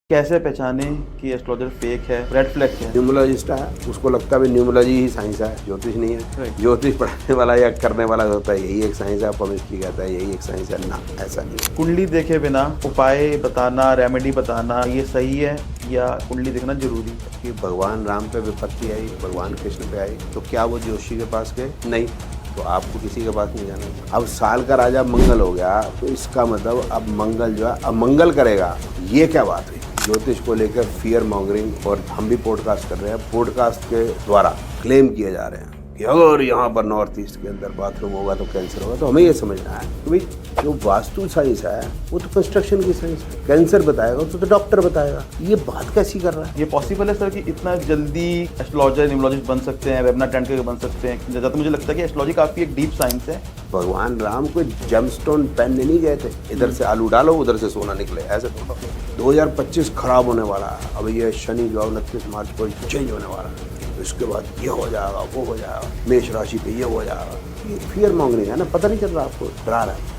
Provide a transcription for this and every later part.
कैसे पहचाने कि एस्ट्रोलॉजर फेक है, रेड फ्लैग है? न्यूमरोलॉजिस्ट है, उसको लगता है न्यूमरोलॉजी ही साइंस है, ज्योतिष नहीं है। Right. ज्योतिष पढ़ाने वाला या करने वाला होता है यही एक साइंस है, केमिस्ट्री कहता है यही एक साइंस है। ना, ऐसा नहीं है। कुंडली देखे बिना उपाय बताना, रेमेडी बताना ये सही है या कुंडली देखना जरूरी है? कि भगवान राम पे विपत्ति आई, भगवान कृष्ण पे आई, तो क्या वो जोशी के पास गए? नहीं। तो आपको किसी के पास नहीं जाना। अब साल का राजा मंगल हो गया, तो इसका मतलब अब मंगल जो है अब मंगल करेगा, ये क्या बात हुई? ज्योतिष को लेकर फियर मॉन्गरिंग, और हम भी पॉडकास्ट कर रहे हैं, पॉडकास्ट के द्वारा क्लेम किए जा रहे हैं कि अगर यहाँ पर नॉर्थ ईस्ट के अंदर बाथरूम होगा तो कैंसर होगा। तो हमें ये समझना है कि भाई जो वास्तु साइंस है वो तो कंस्ट्रक्शन की साइंस है। कैंसर बताएगा तो डॉक्टर बताएगा, ये बात कैसी कर रहा है? ये पॉसिबल है सर कि इतना जल्दी एस्ट्रोलॉजर न्यूमरोलॉजिस्ट बन सकते हैं, वेबिनार अटेंड करके बन सकते हैं? ज़्यादा तो मुझे लगता है कि एस्ट्रोलॉजी काफ़ी एक डीप साइंस है। भगवान राम को जेमस्टोन पेन नहीं गए थे, इधर से आलू डालो उधर से सोना निकले, ऐसे तो 2025 खराब होने वाला है। अब ये शनि जो 29 मार्च को चेंज होने वाला है, इसके बाद ये हो जाएगा, वो हो जाएगा, मेष राशि पे ये हो जाएगा। ये फियर मॉन्गरिंग है ना, पता नहीं चल रहा आपको, डरा रहा है।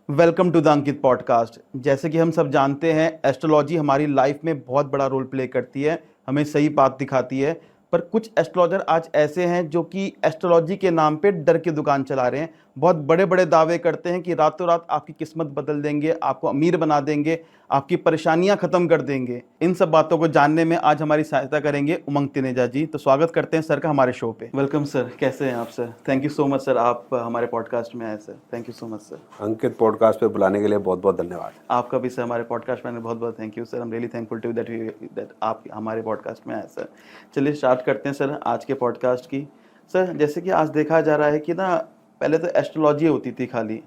Welcome to the Ankit podcast. जैसे कि हम सब जानते हैं, एस्ट्रोलॉजी हमारी लाइफ में बहुत बड़ा रोल प्ले करती है, हमें सही बात दिखाती है। पर कुछ एस्ट्रोलॉजर आज ऐसे हैं जो कि एस्ट्रोलॉजी के नाम पे डर की दुकान चला रहे हैं। बहुत बड़े बड़े दावे करते हैं कि रातों रात आपकी किस्मत बदल देंगे, आपको अमीर बना देंगे, आपकी परेशानियां खत्म कर देंगे। इन सब बातों को जानने में आज हमारी सहायता करेंगे उमंग तिनेजा जी। तो स्वागत करते हैं सर का हमारे शो पे। वेलकम सर, कैसे हैं आप sir? Thank you so much sir, आप हमारे पॉडकास्ट में आए sir. Thank you so much sir. Ankit podcast पे बुलाने के लिए बहुत बहुत धन्यवाद। आपका भी सर हमारे पॉडकास्ट में बहुत बहुत thank you sir. I am really thankful to that आप हमारे पॉडकास्ट में आए सर। चलिए स्टार्ट करते हैं सर आज के पॉडकास्ट की। सर जैसे कि आज देखा जा रहा है कि ना, पहले तो एस्ट्रोलॉजी होती थी खाली,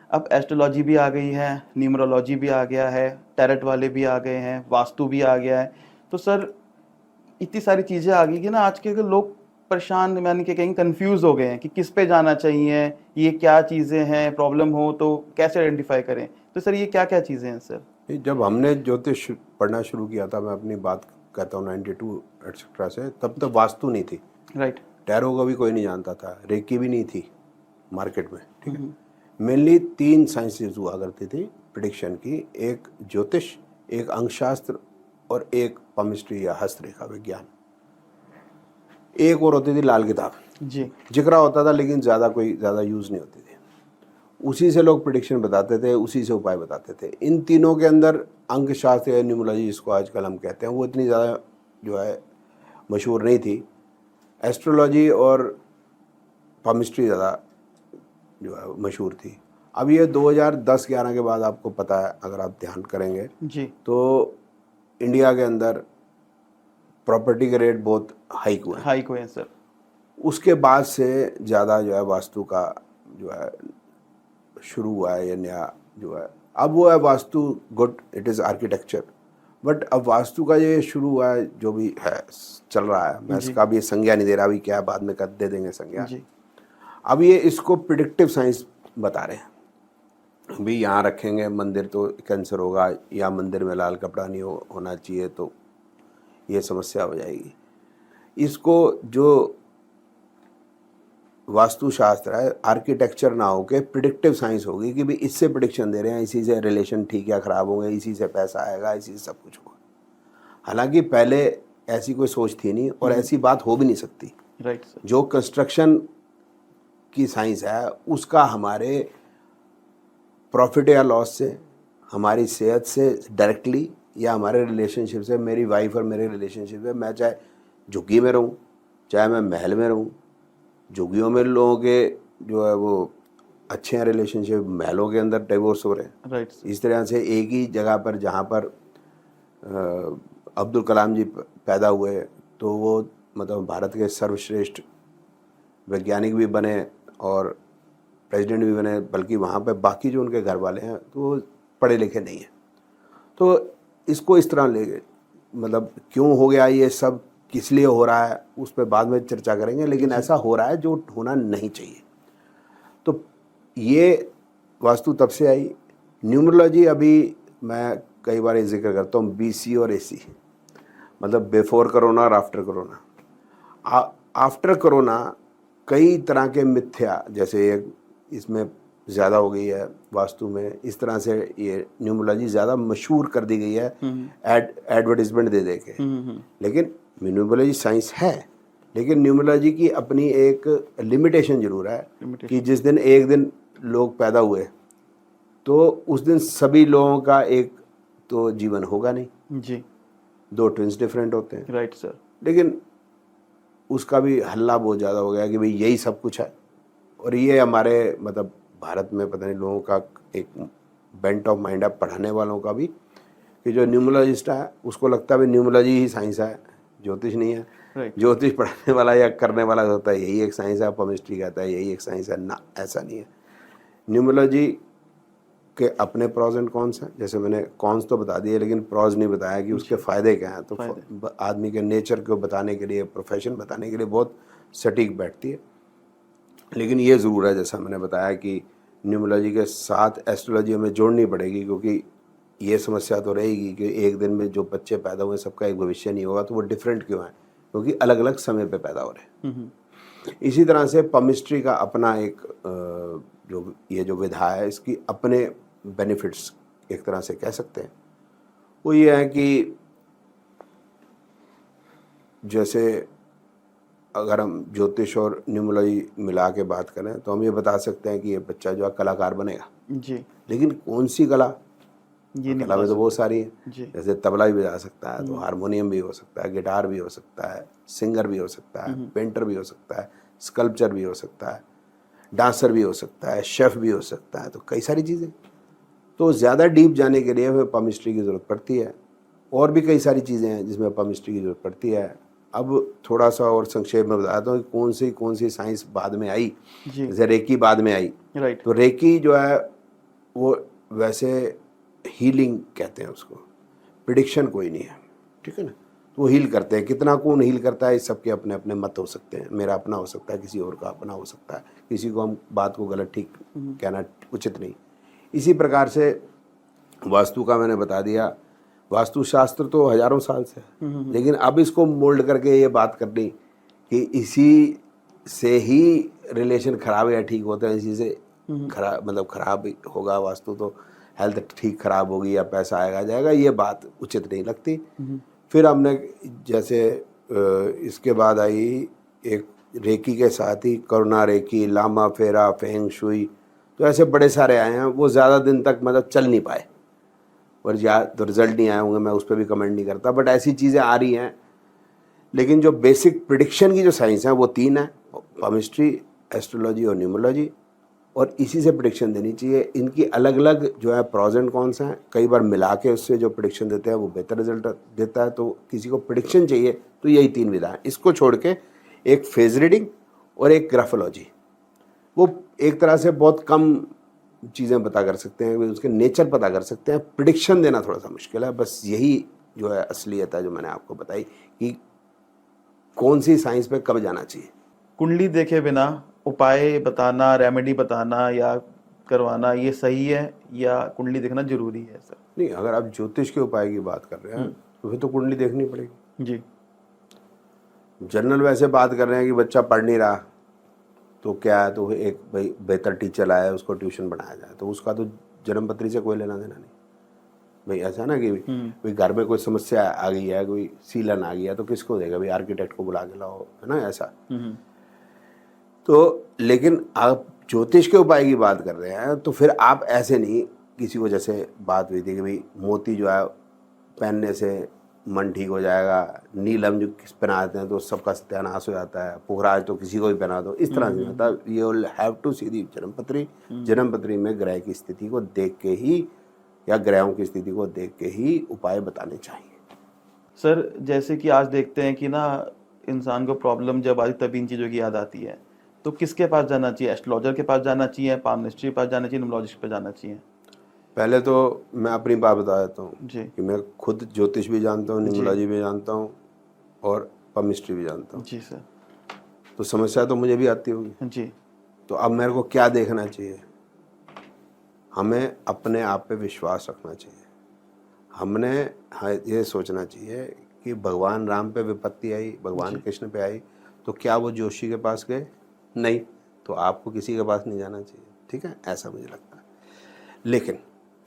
अब एस्ट्रोलॉजी भी आ गई है, न्यूमरोलॉजी भी आ गया है, टैरेट वाले भी आ गए हैं, वास्तु भी आ गया है। तो सर इतनी सारी चीज़ें आ गई कि ना आज के लोग परेशान, यानी कि कहीं कंफ्यूज हो गए हैं कि किस पे जाना चाहिए, ये क्या चीज़ें हैं, प्रॉब्लम हो तो कैसे आइडेंटिफाई करें। तो सर ये क्या क्या चीज़ें हैं सर? जब हमने ज्योतिष पढ़ना शुरू किया था, मैं अपनी बात कहता हूँ 92 एटसेट्रा से, तब तक वास्तु नहीं थी। राइट। टैरो का भी कोई नहीं जानता था, रेकी भी नहीं थी मार्केट में। ठीक है, मेनली 3 साइंसेज हुआ करती थी प्रिडिक्शन की, एक ज्योतिष, एक अंकशास्त्र और एक केमिस्ट्री या हस्तरेखा विज्ञान। एक और होती थी लाल किताब जी। जिक्रा होता था, लेकिन ज़्यादा यूज़ नहीं होती थी। उसी से लोग प्रिडिक्शन बताते थे, उसी से उपाय बताते थे। इन तीनों के अंदर अंकशास्त्र या न्यूमरोलॉजी जिसको आजकल हम कहते हैं, वो इतनी ज़्यादा जो है मशहूर नहीं थी। एस्ट्रोलॉजी और केमिस्ट्री ज़्यादा जो है मशहूर थी। अब ये 2010-11 के बाद आपको पता है, अगर आप ध्यान करेंगे जी। तो इंडिया के अंदर प्रॉपर्टी के रेट बहुत हाइक हुए हैं सर। उसके बाद से ज़्यादा जो है वास्तु का जो है शुरू हुआ है, या नया जो है अब वो है vastu good, it is architecture. But अब वास्तु का ये शुरू हुआ है, जो भी है चल रहा है, मैं इसका भी संज्ञा नहीं दे रहा, अभी क्या है, बाद में कर दे देंगे संज्ञा। जी। अब ये इसको प्रिडिक्टिव साइंस बता रहे हैं। अभी यहाँ रखेंगे मंदिर तो कैंसर होगा, या मंदिर में लाल कपड़ा नहीं होना चाहिए तो ये समस्या हो जाएगी। इसको जो वास्तुशास्त्र है, आर्किटेक्चर ना हो के प्रिडिक्टिव साइंस होगी कि भाई इससे प्रिडिक्शन दे रहे हैं, इसी से रिलेशन ठीक या ख़राब होंगे, इसी से पैसा आएगा, इसी से सब कुछ होगा। हालांकि पहले ऐसी कोई सोच थी नहीं, और ऐसी बात हो भी नहीं सकती। Right sir. जो कंस्ट्रक्शन की साइंस है उसका हमारे प्रॉफिट या लॉस से, हमारी सेहत से डायरेक्टली, या हमारे रिलेशनशिप से, मेरी वाइफ और मेरे रिलेशनशिप से, मैं चाहे झुग्गी में रहूँ चाहे मैं महल में रहूँ, झुग्गियों में लोगों के जो है वो अच्छे हैं रिलेशनशिप, महलों के अंदर डिवोर्स हो रहे हैं। राइट। इस तरह से एक ही जगह पर जहाँ पर अब्दुल कलाम जी पैदा हुए, तो वो मतलब भारत के सर्वश्रेष्ठ वैज्ञानिक भी बने और प्रेसिडेंट भी बने, बल्कि वहाँ पे बाकी जो उनके घर वाले हैं तो वो पढ़े लिखे नहीं हैं। तो इसको इस तरह ले, मतलब क्यों हो गया ये सब, किस लिए हो रहा है, उस पर बाद में चर्चा करेंगे। लेकिन ऐसा हो रहा है जो होना नहीं चाहिए। तो ये वास्तु तब से आई। न्यूमरोलॉजी अभी मैं कई बार ये जिक्र करता हूँ, BC और AC, मतलब बिफोर कोरोना और आफ्टर कोरोना। आफ्टर कोरोना कई तरह के मिथ्या, जैसे इसमें ज़्यादा हो गई है वास्तु में, इस तरह से ये न्यूमरोलॉजी ज़्यादा मशहूर कर दी गई है एडवर्टीजमेंट दे दे के। लेकिन न्यूमरोलॉजी साइंस है, लेकिन न्यूमरोलॉजी की अपनी एक लिमिटेशन जरूर है कि जिस दिन एक दिन लोग पैदा हुए तो उस दिन सभी लोगों का एक तो जीवन होगा नहीं जी, 2 ट्विंस डिफरेंट होते हैं, राइट सर। लेकिन उसका भी हल्ला बहुत ज़्यादा हो गया कि भाई यही सब कुछ है। और ये हमारे मतलब भारत में पता नहीं लोगों का एक बेंट ऑफ माइंड है, पढ़ाने वालों का भी, कि जो न्यूमरोलॉजिस्ट है उसको लगता है भाई न्यूमरोलॉजी ही साइंस है, ज्योतिष नहीं है। राइट। ज्योतिष पढ़ाने वाला या करने वाला होता है यही एक साइंस है, केमिस्ट्री कहता है यही एक साइंस है, ना ऐसा नहीं है। न्यूमरोलॉजी के अपने प्रॉज एंड कॉन्स हैं, जैसे मैंने कॉन्स तो बता दिए लेकिन प्रॉज नहीं बताया कि उसके फ़ायदे क्या हैं। तो आदमी के नेचर को बताने के लिए, प्रोफेशन बताने के लिए बहुत सटीक बैठती है। लेकिन ये ज़रूर है जैसा मैंने बताया कि न्यूमरोलॉजी के साथ एस्ट्रोलॉजी हमें जोड़नी पड़ेगी, क्योंकि ये समस्या तो रहेगी कि एक दिन में जो बच्चे पैदा हुए सबका एक भविष्य नहीं होगा, तो वो डिफरेंट क्यों है, क्योंकि अलग अलग समय पे पैदा हो रहे हैं। इसी तरह से पमिस्ट्री का अपना एक जो ये जो विधा है इसकी अपने बेनिफिट्स एक तरह से कह सकते हैं। वो ये है कि जैसे अगर हम ज्योतिष और न्यूमरोलॉजी मिला के बात करें तो हम ये बता सकते हैं कि ये बच्चा जो है कलाकार बनेगा जी, लेकिन कौन सी कला, ये नहीं कला में तो बहुत सारी है। जी, जैसे तबला भी बजा सकता है तो हारमोनियम भी हो सकता है, गिटार भी हो सकता है, सिंगर भी हो सकता है, पेंटर भी हो सकता है, स्कल्पचर भी हो सकता है, डांसर भी हो सकता है, शेफ भी हो सकता है, तो कई सारी चीज़ें। तो ज़्यादा डीप जाने के लिए हमें पमिस्ट्री की ज़रूरत पड़ती है। और भी कई सारी चीज़ें हैं जिसमें पमिस्ट्री की ज़रूरत पड़ती है। अब थोड़ा सा और संक्षेप में बताता हूँ कि कौन सी साइंस बाद में आई। जी, जैसे रेकी बाद में आई, राइट। तो रेकी जो है वो वैसे हीलिंग कहते हैं उसको, प्रिडिक्शन कोई नहीं है, ठीक है ना। तो वो हील करते हैं, कितना कौन हील करता है इस सबके अपने अपने मत हो सकते हैं। मेरा अपना हो सकता है, किसी और का अपना हो सकता है, किसी को हम बात को गलत ठीक कहना उचित नहीं। इसी प्रकार से वास्तु का मैंने बता दिया। वास्तुशास्त्र तो हजारों साल से है, लेकिन अब इसको मोल्ड करके ये बात करनी कि इसी से ही रिलेशन खराब या ठीक होते हैं, इसी से खराब मतलब खराब होगा वास्तु तो हेल्थ ठीक खराब होगी या पैसा आएगा जाएगा, ये बात उचित नहीं लगती। फिर हमने जैसे इसके बाद आई एक रेकी के साथ ही करुणा रेकी, लामा फेरा, फेंग शुई, तो ऐसे बड़े सारे आए हैं। वो ज़्यादा दिन तक मतलब चल नहीं पाए और या तो रिजल्ट नहीं आए होंगे, मैं उस पर भी कमेंट नहीं करता, बट ऐसी चीज़ें आ रही हैं। लेकिन जो बेसिक प्रिडिक्शन की जो साइंस है वो 3 है, केमिस्ट्री, एस्ट्रोलॉजी और न्यूमरोलॉजी, और इसी से प्रिडिक्शन देनी चाहिए। इनकी अलग अलग जो है प्रॉज एंड कॉन्स हैं, कई बार मिला के उससे जो प्रिडिक्शन देते हैं वो बेहतर रिजल्ट देता है। तो किसी को प्रिडिक्शन चाहिए तो यही 3 विधा है। इसको छोड़ के एक फेज रीडिंग और एक ग्राफोलॉजी, वो एक तरह से बहुत कम चीज़ें पता कर सकते हैं, उसके नेचर पता कर सकते हैं। प्रिडिक्शन देना थोड़ा सा मुश्किल है। बस यही जो है असलियत है जो मैंने आपको बताई कि कौन सी साइंस पे कब जाना चाहिए। कुंडली देखे बिना उपाय बताना, रेमेडी बताना या करवाना, ये सही है या कुंडली देखना जरूरी है सर? नहीं, अगर आप ज्योतिष के उपाय की बात कर रहे हैं तो फिर तो कुंडली देखनी पड़ेगी जी, जनरल। वैसे बात कर रहे हैं कि बच्चा पढ़ नहीं रहा तो क्या है, तो एक भाई बेहतर टीचर लाया उसको ट्यूशन पढ़ाया जाए, तो उसका तो जन्म पत्री से कोई लेना देना नहीं भाई। ऐसा ना कि भाई घर में कोई समस्या आ गई है, कोई सीलन आ गया, तो किसको देगा भाई, आर्किटेक्ट को बुला के लाओ, है ना ऐसा। तो लेकिन आप ज्योतिष के उपाय की बात कर रहे हैं तो फिर आप ऐसे नहीं, किसी को जैसे बात हुई थी कि भाई मोती जो है पहनने से मन ठीक हो जाएगा, नीलम जो पहनाते हैं तो सबका सत्यानाश हो जाता है, पुखराज तो किसी को भी पहना दो, इस तरह से होता है। यू विल हैव टू सी दी जन्मपत्री। जन्मपत्री में ग्रह की स्थिति को देख के ही या ग्रहों की स्थिति को देख के ही उपाय बताने चाहिए। सर जैसे कि आज देखते हैं कि ना इंसान को प्रॉब्लम जब आती तब इन चीज़ों की याद आती है, तो किसके पास जाना चाहिए? एस्ट्रोलॉजर के पास जाना चाहिए, पामनिस्ट्री के पास जाना चाहिए, न्यूमरोलॉजिस्ट के पास जाना चाहिए? पहले तो मैं अपनी बात बता देता हूँ जी, कि मैं खुद ज्योतिष भी जानता हूँ, न्यूमरोलॉजी भी जानता हूँ और पमिस्ट्री भी जानता हूँ। जी सर। तो समस्या तो मुझे भी आती होगी। जी, तो अब मेरे को क्या देखना चाहिए? हमें अपने आप पे विश्वास रखना चाहिए। हमने ये सोचना चाहिए कि भगवान राम पे विपत्ति आई, भगवान कृष्ण पे आई, तो क्या वो जोशी के पास गए? नहीं। तो आपको किसी के पास नहीं जाना चाहिए, ठीक है, ऐसा मुझे लगता है। लेकिन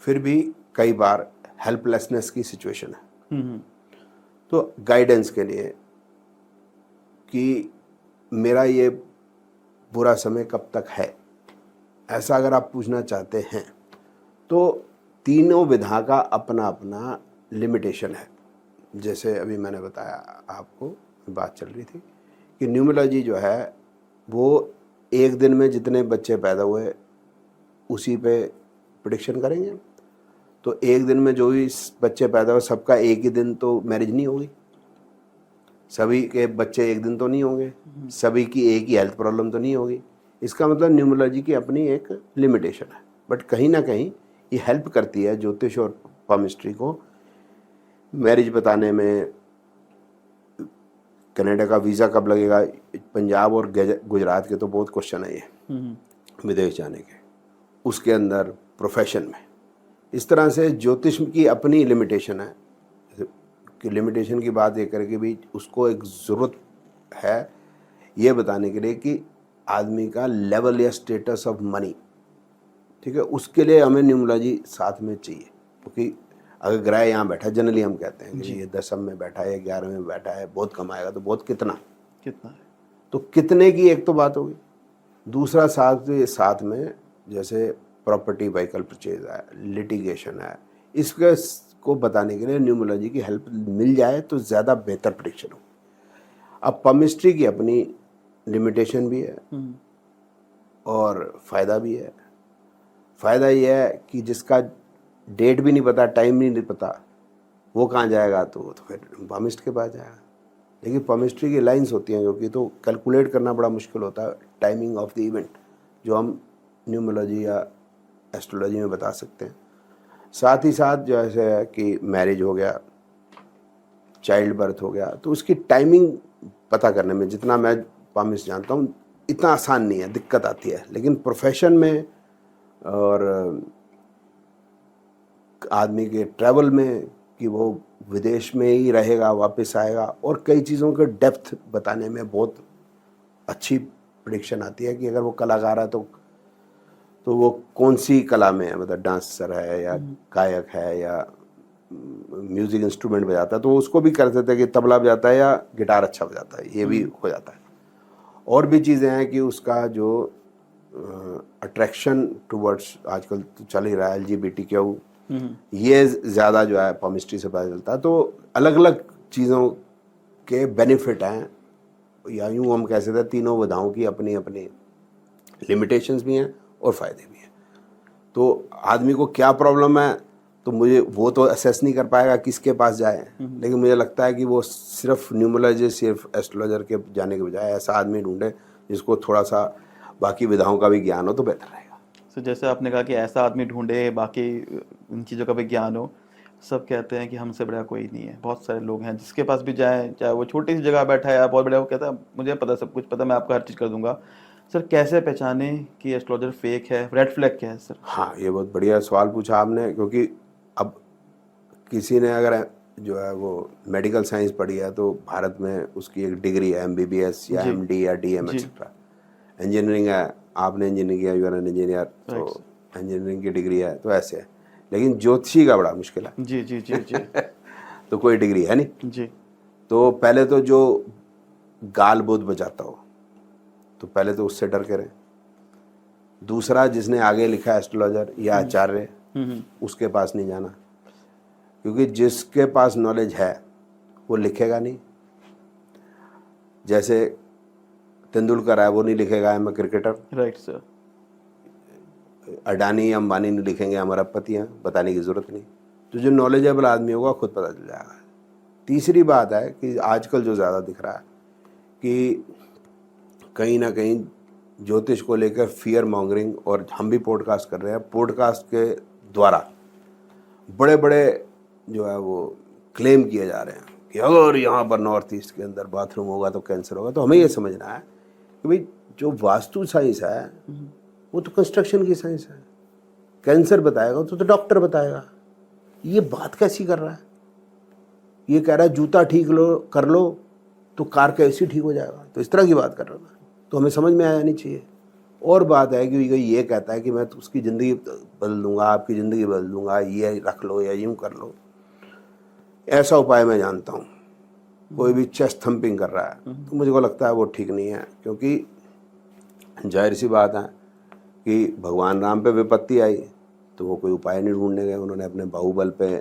फिर भी कई बार हेल्पलेसनेस की सिचुएशन है, तो गाइडेंस के लिए कि मेरा ये बुरा समय कब तक है, ऐसा अगर आप पूछना चाहते हैं तो तीनों विधा का अपना अपना लिमिटेशन है। जैसे अभी मैंने बताया आपको, बात चल रही थी कि न्यूमरोलॉजी जो है वो एक दिन में जितने बच्चे पैदा हुए उसी पे प्रेडिक्शन करेंगे। तो एक दिन में जो भी बच्चे पैदा हुए सबका एक ही दिन तो मैरिज नहीं होगी, सभी के बच्चे एक दिन तो नहीं होंगे, सभी की एक ही हेल्थ प्रॉब्लम तो नहीं होगी। इसका मतलब न्यूमरोलॉजी की अपनी एक लिमिटेशन है, बट कहीं ना कहीं ये हेल्प करती है ज्योतिष और पामिस्ट्री को मैरिज बताने में। कनाडा का वीज़ा कब लगेगा, पंजाब और गुजरात के तो बहुत क्वेश्चन है ये विदेश जाने के, उसके अंदर प्रोफेशन में। इस तरह से ज्योतिष की अपनी लिमिटेशन है कि लिमिटेशन की बात ये करके भी उसको एक ज़रूरत है ये बताने के लिए कि आदमी का लेवल या स्टेटस ऑफ मनी, ठीक है, उसके लिए हमें न्यूमरोलॉजी साथ में चाहिए। क्योंकि अगर ग्रह यहाँ बैठा, जनरली हम कहते हैं कि ये 10 में बैठा है, 11 में बैठा है, बहुत कमाएगा, तो बहुत कितना है, तो कितने की एक तो बात होगी। दूसरा साथ में जैसे प्रॉपर्टी व्हीकल परचेज है, लिटिगेशन है, इसके को बताने के लिए न्यूमरोलॉजी की हेल्प मिल जाए तो ज़्यादा बेहतर प्रेडिक्शन हो। अब पामिस्ट्री की अपनी लिमिटेशन भी है और फ़ायदा भी है। फ़ायदा ये है कि जिसका डेट भी नहीं पता, टाइम भी नहीं पता, वो कहाँ जाएगा, तो फिर पामिस्ट के पास जाएगा। लेकिन पामिस्ट्री की लाइंस होती हैं क्योंकि, तो कैलकुलेट करना बड़ा मुश्किल होता है टाइमिंग ऑफ द इवेंट, जो हम न्यूमरोलॉजी या एस्ट्रोलॉजी में बता सकते हैं। साथ ही साथ जो है कि मैरिज हो गया, चाइल्ड बर्थ हो गया, तो उसकी टाइमिंग पता करने में जितना मैं पामिस्ट जानता हूँ इतना आसान नहीं है, दिक्कत आती है। लेकिन प्रोफेशन में और आदमी के ट्रैवल में कि वो विदेश में ही रहेगा, वापस आएगा, और कई चीज़ों के डेप्थ बताने में बहुत अच्छी प्रेडिक्शन आती है कि अगर वो कलाकार है तो वो कौन सी कला में है, मतलब डांसर है या गायक है या म्यूज़िक इंस्ट्रूमेंट बजाता है, तो उसको भी कर देते हैं कि तबला बजाता है या गिटार अच्छा बजाता है, ये भी हो जाता है। और भी चीज़ें हैं कि उसका जो अट्रैक्शन टुवर्ड्स आजकल तो चल ही रहा है LGBTQ, ये ज़्यादा जो है पामिस्ट्री से पता चलता है। तो अलग अलग चीज़ों के बेनिफिट हैं, या यूँ हम कह सकते हैं तीनों विधाओं की अपनी अपनी लिमिटेशंस भी हैं और फ़ायदे भी हैं। तो आदमी को क्या प्रॉब्लम है तो मुझे वो तो असेस नहीं कर पाएगा किसके पास जाए, लेकिन मुझे लगता है कि वो सिर्फ न्यूमरोलॉजिस्ट, सिर्फ एस्ट्रोलॉजर के जाने के बजाय ऐसा आदमी ढूंढे जिसको थोड़ा सा बाकी विधाओं का भी ज्ञान हो तो बेहतर रहेगा। तो जैसे आपने कहा कि ऐसा आदमी ढूंढे बाकी इन चीज़ों का भी ज्ञान हो। सब कहते हैं कि हमसे बड़ा कोई नहीं है, बहुत सारे लोग हैं जिसके पास भी जाए, चाहे वो छोटी सी जगह बैठा है या बहुत बड़ा, वो कहता है मुझे पता, सब कुछ पता, मैं आपका हर चीज़ कर दूंगा। सर कैसे पहचाने कि एस्ट्रोलॉजर फेक है, रेड फ्लैग क्या है सर? हाँ, ये बहुत बढ़िया सवाल पूछा आपने, क्योंकि अब किसी ने अगर जो है वो मेडिकल साइंस पढ़ी है तो भारत में उसकी एक डिग्री है MBBS या MD या DM एक्सेट्रा। इंजीनियरिंग है, आपने इंजीनियरिंग किया, यू आर एन इंजीनियर, तो इंजीनियरिंग की डिग्री है, तो ऐसे है। लेकिन ज्योतिषी का बड़ा मुश्किल है। जी जी जी जी तो कोई डिग्री है नहीं जी। तो पहले तो जो गाल बोध बजाता हो तो पहले तो उससे डर के रहे। दूसरा, जिसने आगे लिखा एस्ट्रोलॉजर या आचार्य, उसके पास नहीं जाना, क्योंकि जिसके पास नॉलेज है वो लिखेगा नहीं। जैसे तेंदुलकर है, वो नहीं लिखेगा I am a cricketer. Right sir. Adani या अंबानी नहीं लिखेंगे हमारा पति हैं, बताने की ज़रूरत नहीं। तो जो नॉलेजेबल आदमी होगा खुद पता चल जाएगा। तीसरी बात है कि आजकल जो ज़्यादा दिख रहा है कि कहीं ना कहीं ज्योतिष को लेकर फियर मॉन्गरिंग, और हम भी पॉडकास्ट कर रहे हैं, पॉडकास्ट के द्वारा बड़े बड़े जो है वो क्लेम किए जा रहे हैं कि अगर यहाँ पर नॉर्थ ईस्ट के अंदर बाथरूम होगा तो कैंसर होगा। तो हमें ये समझना है कि भाई जो वास्तु साइंस है वो तो कंस्ट्रक्शन की साइंस है। कैंसर बताएगा तो डॉक्टर बताएगा। ये बात कैसी कर रहा है? ये कह रहा है जूता ठीक कर लो तो कार कैसी ठीक हो जाएगा। तो इस तरह की बात कर रहा है, तो हमें समझ में आया नहीं चाहिए। और बात है कि ये कहता है कि मैं तो उसकी ज़िंदगी बदल दूंगा, आपकी ज़िंदगी बदल दूंगा, ये रख लो या यूं कर लो, ऐसा उपाय मैं जानता हूँ। कोई भी चेस्ट थम्पिंग कर रहा है तो मुझे को लगता है वो ठीक नहीं है, क्योंकि जाहिर सी बात है कि भगवान राम पे विपत्ति आई तो वो कोई उपाय नहीं ढूंढने गए, उन्होंने अपने बाहुबल पे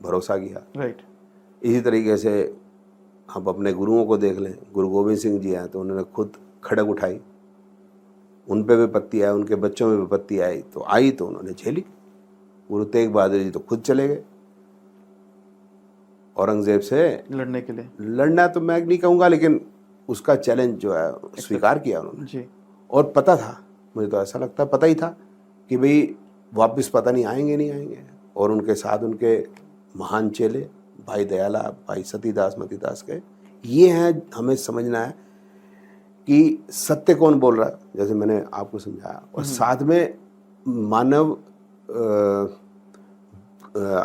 भरोसा किया। राइट। इसी तरीके से आप अपने गुरुओं को देख लें, गुरु गोविंद सिंह जी हैं तो उन्होंने खुद खड़ग उठाई, उन पे विपत्ति आई, उनके बच्चों में विपत्ति आई तो उन्होंने झेली। गुरु तेग बहादुर जी तो खुद चले गए औरंगजेब से लड़ने के लिए। लड़ना तो मैं नहीं कहूँगा, लेकिन उसका चैलेंज जो है स्वीकार किया उन्होंने जी। और पता था, मुझे तो ऐसा लगता है पता ही था कि भाई वापस पता नहीं आएंगे नहीं आएंगे। और उनके साथ उनके महान चेले भाई दयाला, भाई सतीदास मतीदास के, ये हैं हमें समझना है कि सत्य कौन बोल रहा है, जैसे मैंने आपको समझाया, और साथ में मानव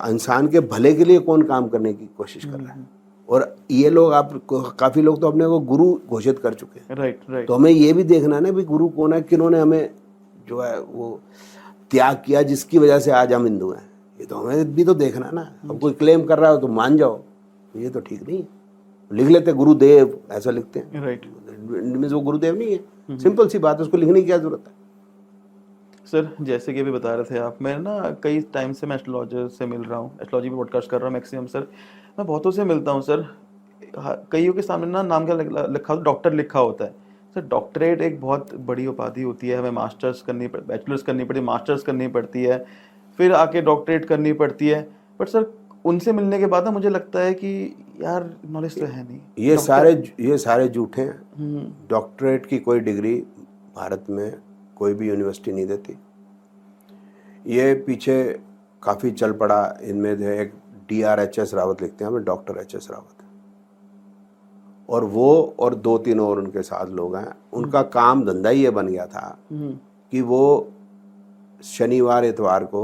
इंसान के भले के लिए कौन काम करने की कोशिश कर रहा है। और ये लोग, आप काफ़ी लोग तो अपने को गुरु घोषित कर चुके हैं। Right right. तो हमें ये भी देखना है ना भी गुरु कौन है, किन्होंने हमें जो है वो त्याग किया जिसकी वजह से आज हम हिंदू हैं, ये तो हमें भी तो देखना है ना। अब कोई क्लेम कर रहा हो तो मान जाओ, ये तो ठीक नहीं है। लिख लेते गुरुदेव, ऐसा लिखते हैं, राइट। इनमें वो गुरुदेव नहीं है, सिंपल सी बात है, उसको लिखने की क्या जरूरत है। सर जैसे कि अभी बता रहे थे आप, मैं ना कई टाइम से मैं एस्ट्रोलॉजर से मिल रहा हूँ, एस्ट्रोलॉजी पे पॉडकास्ट कर रहा हूँ मैक्सिमम। सर मैं बहुतों से मिलता हूँ सर, कईयों के सामने ना नाम क्या लिखा होता, डॉक्टर लिखा होता है। सर डॉक्टरेट एक बहुत बड़ी उपाधि होती है, हमें मास्टर्स करनी बैचलर्स करनी पड़ती है, मास्टर्स करनी पड़ती है, फिर आके डॉक्टरेट करनी पड़ती है। बट सर उनसे मिलने के बाद ना मुझे लगता है कि यार नॉलेज तो है नहीं। ये सारे झूठे हैं। डॉक्टरेट की कोई डिग्री भारत में कोई भी यूनिवर्सिटी नहीं देती। ये पीछे काफ़ी चल पड़ा, इनमें जो एक DRHS रावत लिखते हैं, हमें डॉक्टर HS रावत, और वो और 2-3 और उनके साथ लोग हैं, उनका काम धंधा ही ये बन गया था कि वो शनिवार इतवार को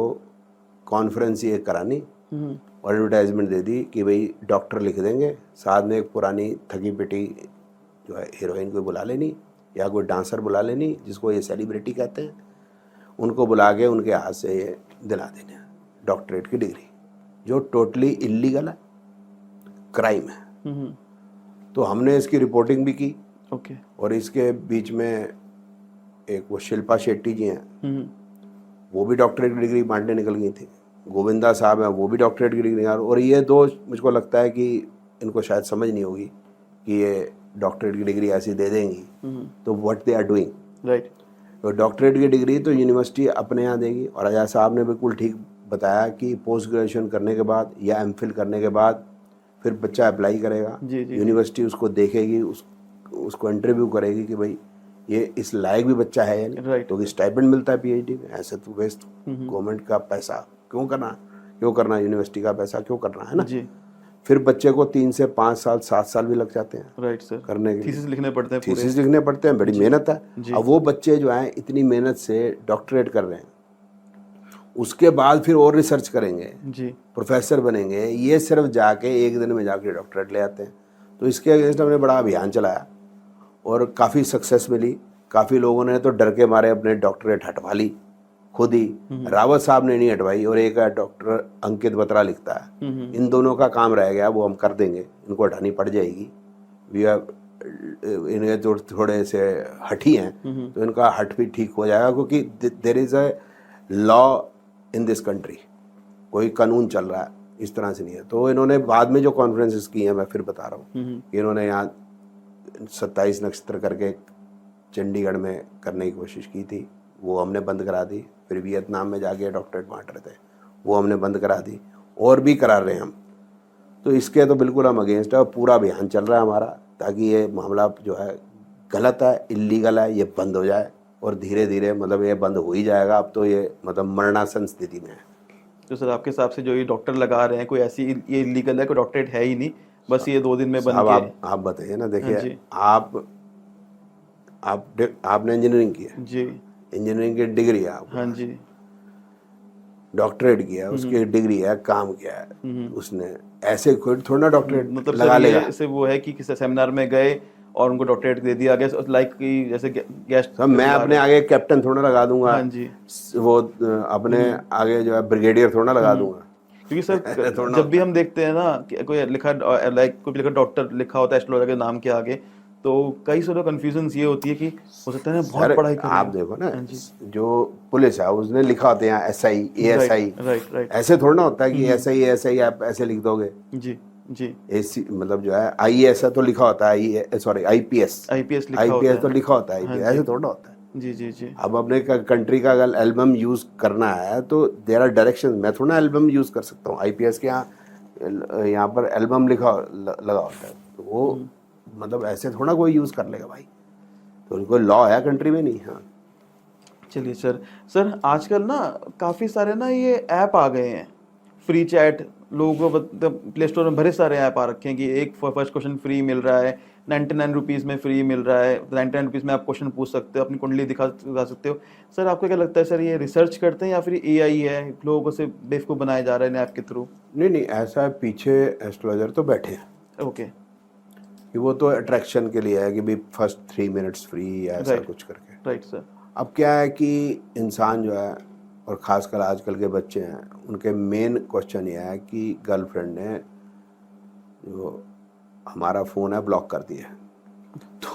कॉन्फ्रेंस ये करानी और एडवर्टाइजमेंट दे दी कि भाई डॉक्टर लिख देंगे, साथ में एक पुरानी थकी पिटी जो है हीरोइन को बुला लेनी या कोई डांसर बुला लेनी, जिसको ये सेलिब्रिटी कहते हैं, उनको बुला के उनके हाथ से ये दिला देने डॉक्टरेट की डिग्री, जो टोटली इलीगल है, क्राइम है। तो हमने इसकी रिपोर्टिंग भी की। ओके। और इसके बीच में एक वो शिल्पा शेट्टी जी हैं, वो भी डॉक्टरेट की डिग्री बांटने निकल गई थी। गोविंदा साहब हैं, वो भी डॉक्टरेट की डिग्री। और ये दो मुझको लगता है कि इनको शायद समझ नहीं होगी कि ये डॉक्टरेट की डिग्री ऐसी दे देंगी तो what they are doing. Right. तो डॉक्टरेट की डिग्री तो यूनिवर्सिटी अपने यहाँ देगी। और अजय साहब ने बिल्कुल ठीक बताया कि पोस्ट ग्रेजुएशन करने के बाद या MPhil करने के बाद फिर बच्चा अप्लाई करेगा, यूनिवर्सिटी उसको देखेगी, उसको इंटरव्यू करेगी कि भाई ये इस लायक भी बच्चा है या नहीं। तो स्टाइपेंड मिलता है PhD में। ऐसे तो वेस्ट गवर्नमेंट का पैसा क्यों करना, यूनिवर्सिटी का पैसा क्यों करना, है ना जी। फिर बच्चे को 3 से 5 साल 7 साल भी लग जाते हैं। Right sir. करने के थीसिस लिखने पड़ते हैं, थीसिस लिखने पड़ते हैं, बड़ी मेहनत है। अब वो बच्चे जो हैं इतनी मेहनत से डॉक्टरेट कर रहे हैं, उसके बाद फिर और रिसर्च करेंगे जी, प्रोफेसर बनेंगे, ये सिर्फ जाके एक दिन में जाके डॉक्टरेट ले आते हैं। तो इसके अगेंस्ट हमने बड़ा अभियान चलाया और काफ़ी सक्सेस मिली। काफ़ी लोगों ने तो डर के मारे अपने डॉक्टरेट हटवा ली खुद ही। रावत साहब ने नहीं हटवाई। और एक डॉक्टर अंकित बत्रा लिखता है, इन दोनों का काम रह गया, वो हम कर देंगे, इनको हटानी पड़ जाएगी। वी आर इन्हें जो थोड़े से हठी हैं तो इनका हट भी ठीक हो जाएगा, क्योंकि there is a law in this country, कोई कानून चल रहा है, इस तरह से नहीं है। तो इन्होंने बाद में जो कॉन्फ्रेंसेस की हैं, मैं फिर बता रहा हूँ कि इन्होंने यहाँ 27 नक्षत्र करके चंडीगढ़ में करने की कोशिश की थी, वो हमने बंद करा दी। फिर वियतनाम में जाके डॉक्टरेट बांट रहे थे, वो हमने बंद करा दी। और भी करा रहे हैं हम, तो इसके तो बिल्कुल हम अगेंस्ट है। और पूरा अभियान चल रहा है हमारा, ताकि ये मामला जो है गलत है, इलीगल है, ये बंद हो जाए। और धीरे धीरे मतलब ये बंद हो ही जाएगा। अब तो ये मतलब मरणासन स्थिति में है। तो सर आपके हिसाब से जो ये डॉक्टर लगा रहे हैं, कोई ऐसी ये इलीगल है, कोई डॉक्टरेट है ही नहीं, बस ये 2 दिन में बन के। आप बताइए ना, देखिए आपने इंजीनियरिंग की है जी, इंजीनियरिंग की डिग्री है आपको, हाँ जी, डॉक्टरेट किया है, उसकी डिग्री है, काम किया है उसने, ऐसे कोई थोड़ा ना डॉक्टरेट मतलब लगा लेगा। ऐसे वो है कि किसी सेमिनार में गए और उनको डॉक्टरेट दे दिया गया, लाइक कि जैसे गेस्ट। सब मैं अपने आगे कैप्टन थोड़ा लगा दूंगा, हाँ जी। वो अपने आगे जो है ब्रिगेडियर थोड़ा लगा दूंगा। क्योंकि सर थोड़ा जब भी होता है। हम देखते हैं ना कि कोई लिखा, लाइक कोई लिखा डॉक्टर लिखा होता है एस्ट्रोलॉजर के नाम के आगे, तो कई सारे कंफ्यूजन ये होती है कि हो सकता है ना बहुत सर पढ़ाई करी आप हो। देखो ना, हाँ जी। जो पुलिस है उसने लिखा होता है यहाँ SI ASI, राइट राइट। ऐसे थोड़ा ना होता है कि SI ASI आप ऐसे लिख दोगे। जी जी। AC मतलब जो है IAS है तो लिखा होता है, सॉरी IPS, आईपीएस लिखा होता IPS तो है। लिखा होता है हाँ IPS, जी ऐसे थोड़ा होता है। जी जी जी। अब अपने कंट्री का अगर एल्बम यूज करना है तो देयर आर डायरेक्शन, मैं थोड़ा ना एल्बम यूज कर सकता हूँ। IPS के यहाँ पर एल्बम लगा होता है, तो वो मतलब ऐसे थोड़ा कोई यूज कर लेगा भाई, तो उनको लॉ है कंट्री में नहीं। हाँ चलिए सर, सर आजकल ना काफ़ी सारे ना ये ऐप आ गए हैं, फ्री चैट, लोगों को प्ले स्टोर में भरे सारे ऐप आ रखे हैं कि एक फर्स्ट क्वेश्चन फ्री मिल रहा है, 99 रुपीज़ में फ्री मिल रहा है, 99 रुपीज़ में आप क्वेश्चन पूछ सकते हो, अपनी कुंडली दिखा सकते हो। सर आपको क्या लगता है सर, ये रिसर्च करते हैं या फिर AI है, लोगों को से बेवकूफ़ बनाया जा रहा है इन ऐप के थ्रू? नहीं नहीं, ऐसा है, पीछे एस्ट्रोलॉजर तो बैठे हैं ओके। कि वो तो अट्रैक्शन के लिए है कि भाई फर्स्ट 3 मिनट्स फ्री या ऐसा राइट कुछ करके। Right sir. अब क्या है कि इंसान जो है, और ख़ासकर आजकल के बच्चे हैं, उनके मेन क्वेश्चन ये है कि गर्लफ्रेंड ने जो हमारा फ़ोन है ब्लॉक कर दिया, तो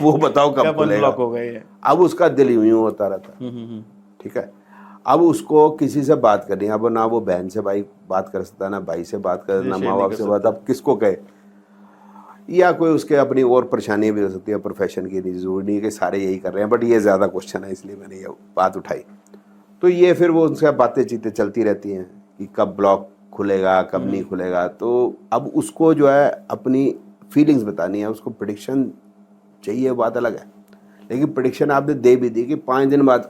वो बताओ कब कब खुलेगा। अनब्लॉक हो गए ये? अब उसका दिल यूं यूं होता रहता है, ठीक है। अब उसको किसी से बात करनी है, अब ना वो बहन से भाई बात कर सकता, ना भाई से बात कर, ना शेयर माँ नहीं बाप कर से बात, सकता। अब किसको कहे। या कोई उसके अपनी और परेशानी भी हो सकती है, प्रोफेशन की, नहीं जरूरी नहीं है कि सारे यही कर रहे हैं, बट ये ज़्यादा क्वेश्चन है इसलिए मैंने ये बात उठाई। तो ये फिर वो उनसे बातें चीतें चलती रहती हैं कि कब ब्लॉक खुलेगा कब नहीं खुलेगा। तो अब उसको जो है अपनी फीलिंग्स बतानी है, उसको प्रिडिक्शन चाहिए, बात अलग है। लेकिन प्रिडिक्शन आपने दे भी दी कि 5 दिन बाद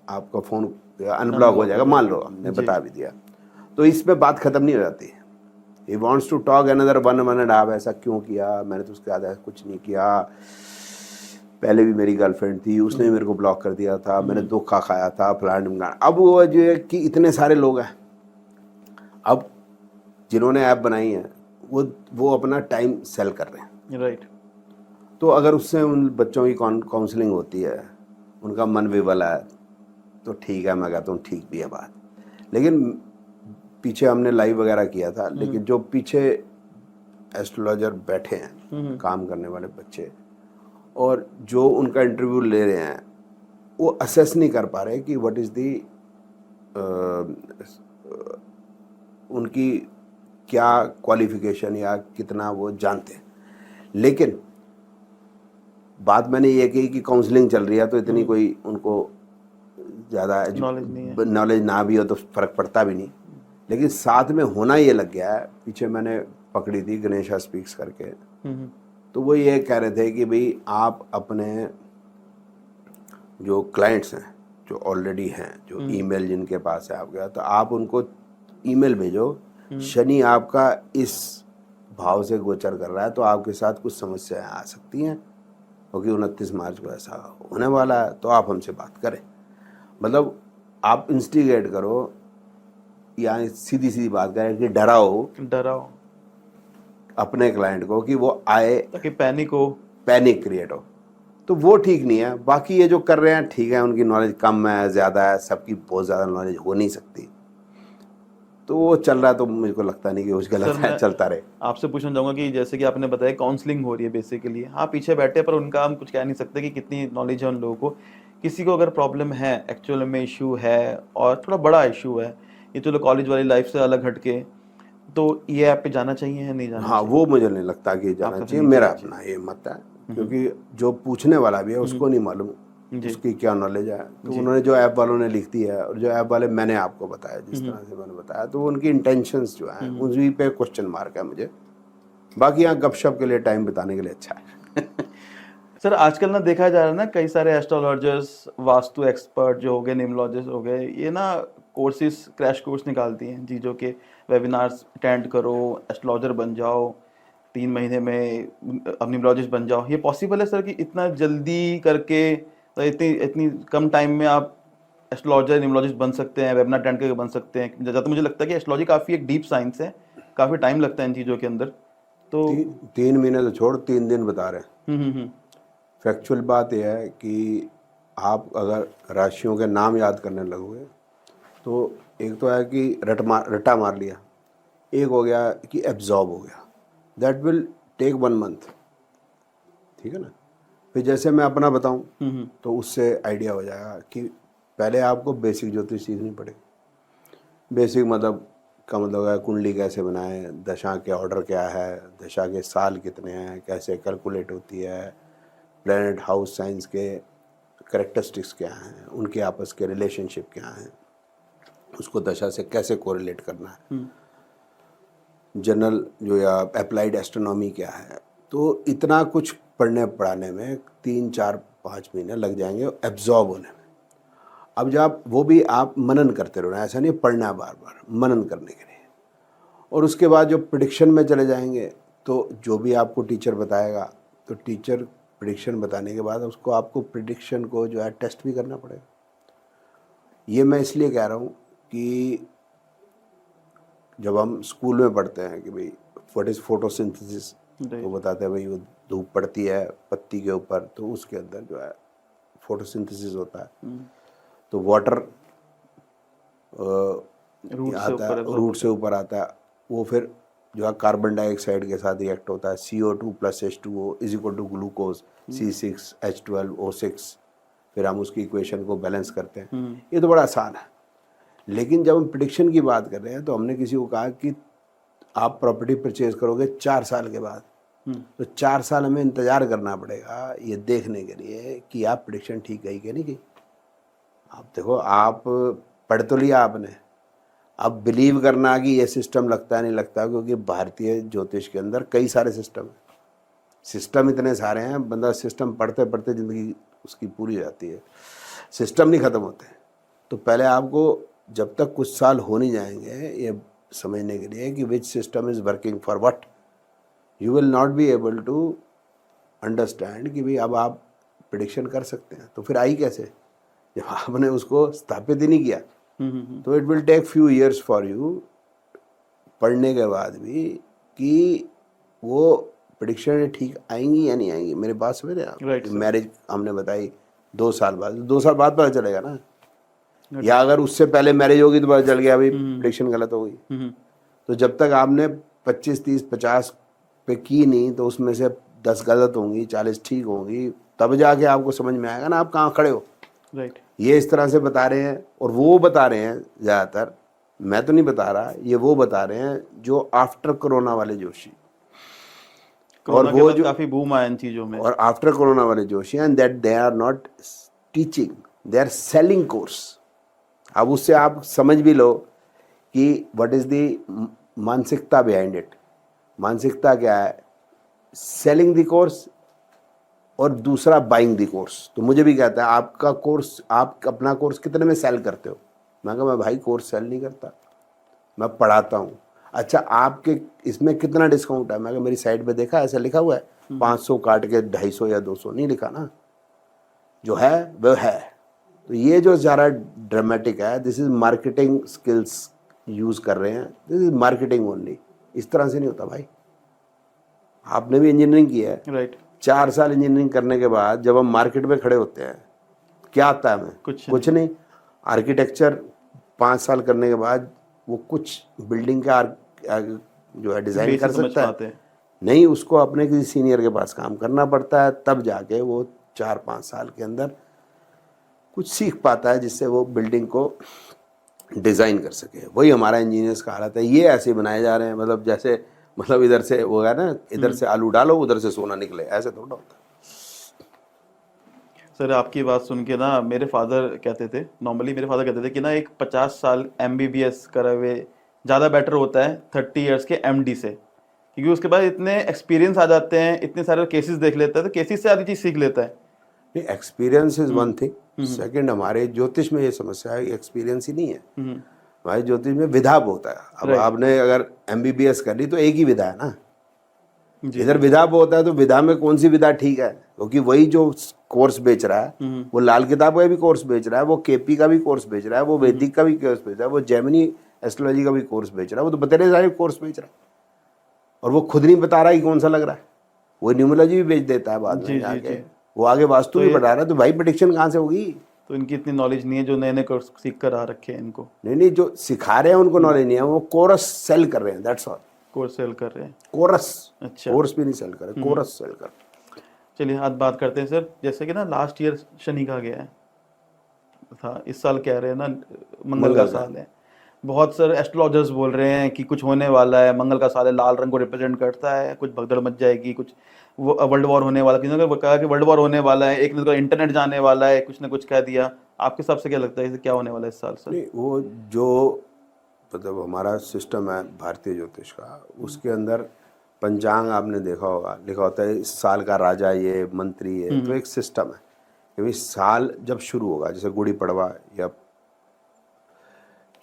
आपका फ़ोन अनब्लॉक हो जाएगा, मान लो हमने बता भी दिया, तो इसमें बात ख़त्म नहीं हो जाती। He wants to talk another 1.5 ऐसा क्यों किया, मैंने तो उसके आधा कुछ नहीं किया, पहले भी मेरी गर्लफ्रेंड थी, उसने भी मेरे को ब्लॉक कर दिया था, मैंने धोखा खाया था, फलान ढिमकान। अब वो जो है कि इतने सारे लोग हैं, अब जिन्होंने ऐप बनाई है वो अपना टाइम सेल कर रहे हैं। राइट। तो अगर उससे उन बच्चों की काउंसलिंग होती है, उनका मन विवल है, तो ठीक है, मैं कहता हूँ ठीक भी है बात। लेकिन पीछे हमने लाइव वगैरह किया था, लेकिन जो पीछे एस्ट्रोलॉजर बैठे हैं, काम करने वाले बच्चे, और जो उनका इंटरव्यू ले रहे हैं, वो असेस नहीं कर पा रहे कि व्हाट इज़ दी उनकी क्या क्वालिफिकेशन या कितना वो जानते हैं। लेकिन बात मैंने ये की कि काउंसलिंग चल रही है, तो इतनी कोई उनको ज़्यादा नॉलेज ना भी हो तो फ़र्क पड़ता भी नहीं। लेकिन साथ में होना ये लग गया है। पीछे मैंने पकड़ी थी गणेशा स्पीक्स करके, तो वो ये कह रहे थे कि भाई आप अपने जो क्लाइंट्स हैं, जो ऑलरेडी हैं, जो ईमेल जिनके पास है आपके, तो आप उनको ईमेल भेजो, शनि आपका इस भाव से गोचर कर रहा है, तो आपके साथ कुछ समस्याएं आ सकती हैं, क्योंकि 29 मार्च को ऐसा होने वाला है, तो आप हमसे बात करें। मतलब आप इंस्टिगेट करो, या सीधी सीधी बात करें कि डराओ अपने क्लाइंट को कि वो आए, ताकि पैनिक क्रिएट हो। तो वो ठीक नहीं है। बाकी ये जो कर रहे हैं ठीक है, उनकी नॉलेज कम है ज़्यादा है, सबकी बहुत ज़्यादा नॉलेज हो नहीं सकती, तो वो चल रहा है। तो मुझको लगता नहीं कि कुछ गलत है, चलता रहे। आपसे पूछना चाहूँगा कि जैसे कि आपने बताया काउंसलिंग हो रही है बेसिकली, हाँ पीछे बैठे, पर उनका हम कुछ कह नहीं सकते कि कितनी नॉलेज है उन लोगों को। किसी को अगर प्रॉब्लम है, एक्चुअल में इशू है और थोड़ा बड़ा इशू है, ये चलो कॉलेज वाली लाइफ से अलग हटके, तो ये ऐप पे जाना चाहिए या नहीं जाना हाँ, चाहिए? वो मुझे नहीं लगता कि जाना चाहिए, मेरा अपना ये मत है, क्योंकि जो पूछने वाला भी है उसको नहीं मालूम उसकी क्या नॉलेज है। तो उन्होंने जो ऐप वालों ने लिख दी है, और जो ऐप वाले मैंने आपको बताया जिस तरह से मैंने बताया, तो उनकी इंटेंशंस जो हैं उसी पे क्वेश्चन मार्क है मुझे। बाकी यहाँ गपशप के लिए, टाइम बिताने के लिए अच्छा है। सर आजकल ना देखा जा रहा है ना, कई सारे एस्ट्रोलॉजर्स, वास्तु एक्सपर्ट जो हो गए, न्यूमरोलॉजिस्ट हो गए, ये ना कोर्सेज, क्रैश कोर्स निकालती हैं चीज़ों के, वेबिनार्स अटेंड करो, एस्ट्रोलॉजर बन जाओ, 3 महीने में अब न्यूमरोलॉजिस्ट बन जाओ। ये पॉसिबल है सर कि इतना जल्दी करके, तो इतनी कम टाइम में आप एस्ट्रोलॉजर, न्यूमरोलॉजिस्ट बन सकते हैं, वेबिनार अटेंड करके बन सकते हैं? ज़्यादा तो मुझे लगता है कि एस्ट्रोलॉजी काफ़ी एक डीप साइंस है, काफ़ी टाइम लगता है इन चीज़ों के अंदर। तो 3 महीने तो छोड़, 3 दिन बता रहे हैं। हम्म। फैक्चुअल बात यह है कि आप अगर राशियों के नाम याद करने लगोगे तो एक तो है कि रटा मार लिया, एक हो गया कि एब्जॉर्ब हो गया, दैट विल टेक 1 मंथ, ठीक है ना। फिर जैसे मैं अपना बताऊं तो उससे आइडिया हो जाएगा कि पहले आपको बेसिक ज्योतिष सीखनी पड़ेगी। बेसिक मतलब का मतलब है कुंडली कैसे बनाए, दशा के ऑर्डर क्या है, दशा के साल कितने हैं, कैसे कैलकुलेट होती है, प्लैनेट हाउस साइंस के करेक्टरिस्टिक्स क्या हैं, उनके आपस के रिलेशनशिप क्या हैं, उसको दशा से कैसे कोरिलेट करना है, जनरल जो या अप्लाइड एस्ट्रोनॉमी क्या है। तो इतना कुछ पढ़ने पढ़ाने में 3-4-5 महीने लग जाएंगे एब्जॉर्ब होने में। अब जब वो भी आप मनन करते रहो, ऐसा नहीं पढ़ना बार बार, मनन करने के लिए। और उसके बाद जो प्रिडिक्शन में चले जाएंगे तो जो भी आपको टीचर बताएगा, तो टीचर प्रिडिक्शन बताने के बाद उसको आपको प्रिडिक्शन को जो है टेस्ट भी करना पड़ेगा। ये मैं इसलिए कह रहा हूँ कि जब हम स्कूल में पढ़ते हैं कि भाई व्हाट इज़ फोटोसिंथेसिस, तो बताते हैं भाई वो धूप पड़ती है पत्ती के ऊपर तो उसके अंदर जो है फोटोसिंथेसिस होता है। तो वाटर आता है, रूट से ऊपर आता है, वो फिर जो है कार्बन डाइऑक्साइड के साथ रिएक्ट होता है, CO2 + H2O is equal to glucose C6H12O6, फिर हम उसकी इक्वेशन को बैलेंस करते हैं। ये तो बड़ा आसान है। लेकिन जब हम प्रिडिक्शन की बात कर रहे हैं तो हमने किसी को कहा कि आप प्रॉपर्टी परचेज करोगे 4 साल के बाद, तो 4 साल हमें इंतज़ार करना पड़ेगा ये देखने के लिए कि आप प्रिडिक्शन ठीक गई कि नहीं गई। आप देखो, आप पढ़ तो लिया आपने, अब बिलीव करना कि ये सिस्टम लगता है नहीं लगता, क्योंकि भारतीय ज्योतिष के अंदर कई सारे सिस्टम इतने सारे हैं, बंदा सिस्टम पढ़ते पढ़ते ज़िंदगी उसकी पूरी हो जाती है, सिस्टम नहीं ख़त्म होते। तो पहले आपको जब तक कुछ साल हो नहीं जाएंगे ये समझने के लिए कि which system is working for what, you will not be able to understand कि भाई अब आप प्रिडिक्शन कर सकते हैं। तो फिर आई कैसे, जब आपने उसको स्थापित ही नहीं किया। तो it will take few years for you पढ़ने के बाद भी कि वो प्रिडिक्शन ठीक आएंगी या नहीं आएंगी। मेरे बात समझ रहे हैं आप? मैरिज हमने बताई 2 साल बाद, 2 साल बाद पता चलेगा ना, या अगर उससे पहले मैरिज होगी तो पता चल गया भाई प्रिडिक्शन गलत हो गई। तो जब तक आपने 25, 30, 50 पे की नहीं तो उसमें से 10 गलत होंगी, 40 ठीक होंगी, तब जाके आपको समझ में आएगा ना आप कहाँ खड़े हो। राइट। ये इस तरह से बता रहे हैं, और वो बता रहे हैं ज़्यादातर, मैं तो नहीं बता रहा, ये वो बता रहे हैं जो आफ्टर कोरोना वाले जोशी, और वो जो काफी बूम आया इन चीजों में, और आफ्टर कोरोना वाले Joshi, and that they are not teaching, they are selling course. अब उससे आप समझ भी लो कि व्हाट इज द मानसिकता बिहाइंड इट। मानसिकता क्या है, सेलिंग द कोर्स, और दूसरा बाइंग द कोर्स। तो मुझे भी कहता है आपका कोर्स, आप अपना कोर्स कितने में सेल करते हो? मैं कहा मैं भाई कोर्स सेल नहीं करता, मैं पढ़ाता हूँ। अच्छा आपके इसमें कितना डिस्काउंट है? मैं कहा मेरी साइट पे देखा ऐसा लिखा हुआ है 500 काट के 250 या 200, नहीं लिखा ना, जो है वो है। तो ये जो ज़्यादा ड्रामेटिक है, this is marketing skills use कर रहे हैं, दिस इज मार्केटिंग ओनली। इस तरह से नहीं होता भाई। आपने भी इंजीनियरिंग की है, राइट। 4 साल इंजीनियरिंग करने के बाद जब हम मार्केट में खड़े होते हैं क्या आता है हमें? कुछ नहीं। आर्किटेक्चर 5 साल करने के बाद वो कुछ बिल्डिंग का जो है डिज़ाइन कर सकता है नहीं, उसको अपने किसी सीनियर के पास काम करना पड़ता है, तब जाके वो 4-5 साल के अंदर कुछ सीख पाता है जिससे वो बिल्डिंग को डिज़ाइन कर सके। वही हमारा इंजीनियर्स का हालत है। ये ऐसे बनाए जा रहे हैं, मतलब जैसे मतलब इधर से वो है ना, इधर से आलू डालो उधर से सोना निकले, ऐसे थोड़ा होता है। सर आपकी बात सुन के ना मेरे फादर कहते थे, नॉर्मली मेरे फादर कहते थे कि ना एक 50 साल MBBS करा हुए ज़्यादा बेटर होता है 30 इयर्स के MD से, क्योंकि उसके बाद इतने एक्सपीरियंस आ जाते हैं, इतने सारे केसेस देख लेता है, तो केसेस से आधी चीज़ सीख लेता है। नहीं, experience is one thing. Second, हमारे ज्योतिष में ये समस्या है, एक्सपीरियंस ही नहीं है। हमारे ज्योतिष में विधा होता है। अब आपने अगर MBBS कर ली तो एक ही विधा है ना, इधर विधा होता है, तो विधा में कौन सी विधा ठीक है? क्योंकि वही जो कोर्स बेच रहा है वो लाल किताब का भी कोर्स बेच रहा है, वो KP का भी कोर्स बेच रहा है, वो वैदिक का भी कोर्स बेच रहा है, वो जैमिनी एस्ट्रोलॉजी का भी कोर्स बेच रहा है, वो तो बतेरे सारे कोर्स बेच रहा है। और वो खुद नहीं बता रहा कि कौन सा लग रहा है, वो न्यूमरोलॉजी भी बेच देता है बाद जी, में जी, जाके, जी। वो आगे वास्तु भी बता रहा है, तो भाई प्रेडिक्शन कहाँ से होगी? तो इनकी इतनी नॉलेज नहीं है, जो नए नए कोर्स सीख कर आ रखे हैं इनको नहीं नहीं, जो सिखा रहे हैं उनको नॉलेज नहीं है, वो कोरस सेल कर रहे हैं, दैट्स ऑल। कोर्स सेल कर रहे हैं। कोरस, अच्छा, कोर्स भी नहीं सेल कर रहे, कोरस सेल कर। चलिए आज बात करते हैं सर। जैसे कि ना लास्ट ईयर शनि का गया है था, इस साल कह रहे हैं ना मंगल का साल है। बहुत सारे एस्ट्रोलॉजर्स बोल रहे हैं कि कुछ होने वाला है, मंगल का साल है, लाल रंग को रिप्रेजेंट करता है, कुछ भगदड़ मच जाएगी, कुछ वर्ल्ड वॉर होने वाला, किसी ने कहा कि वर्ल्ड वॉर होने वाला है, एक ने कहा इंटरनेट जाने वाला है, कुछ ने कुछ कह दिया। आपके हिसाब से क्या लगता है इसे क्या होने वाला है इस साल सर? नहीं, वो जो मतलब हमारा सिस्टम है भारतीय ज्योतिष का, उसके अंदर पंचांग आपने देखा होगा, लिखा होता है इस साल का राजा ये, मंत्री ये, तो एक सिस्टम है कि भाई साल जब शुरू होगा, जैसे गुड़ी पड़वा या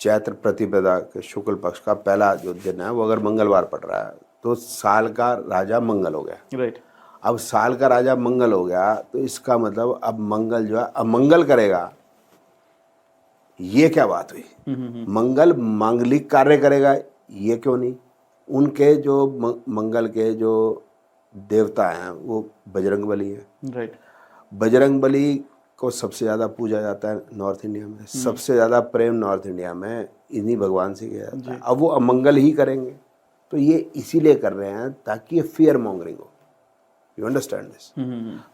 चैत्र प्रतिपदा के शुक्ल पक्ष का पहला जो दिन है, वो अगर मंगलवार पड़ रहा है तो साल का राजा मंगल हो गया। राइट। अब साल का राजा मंगल हो गया तो इसका मतलब अब मंगल जो है अमंगल करेगा, ये क्या बात हुई? मंगल मांगलिक कार्य करेगा, ये क्यों नहीं? उनके जो मंगल के जो देवता हैं वो बजरंगबली है। राइट। बजरंगबली को सबसे ज़्यादा पूजा जाता है नॉर्थ इंडिया में, सबसे ज़्यादा प्रेम नॉर्थ इंडिया में इन्हीं भगवान से किया जाता है। अब वो अमंगल ही करेंगे, तो ये इसीलिए कर रहे हैं ताकि ये फियर मॉन्गरिंग हो। You understand this?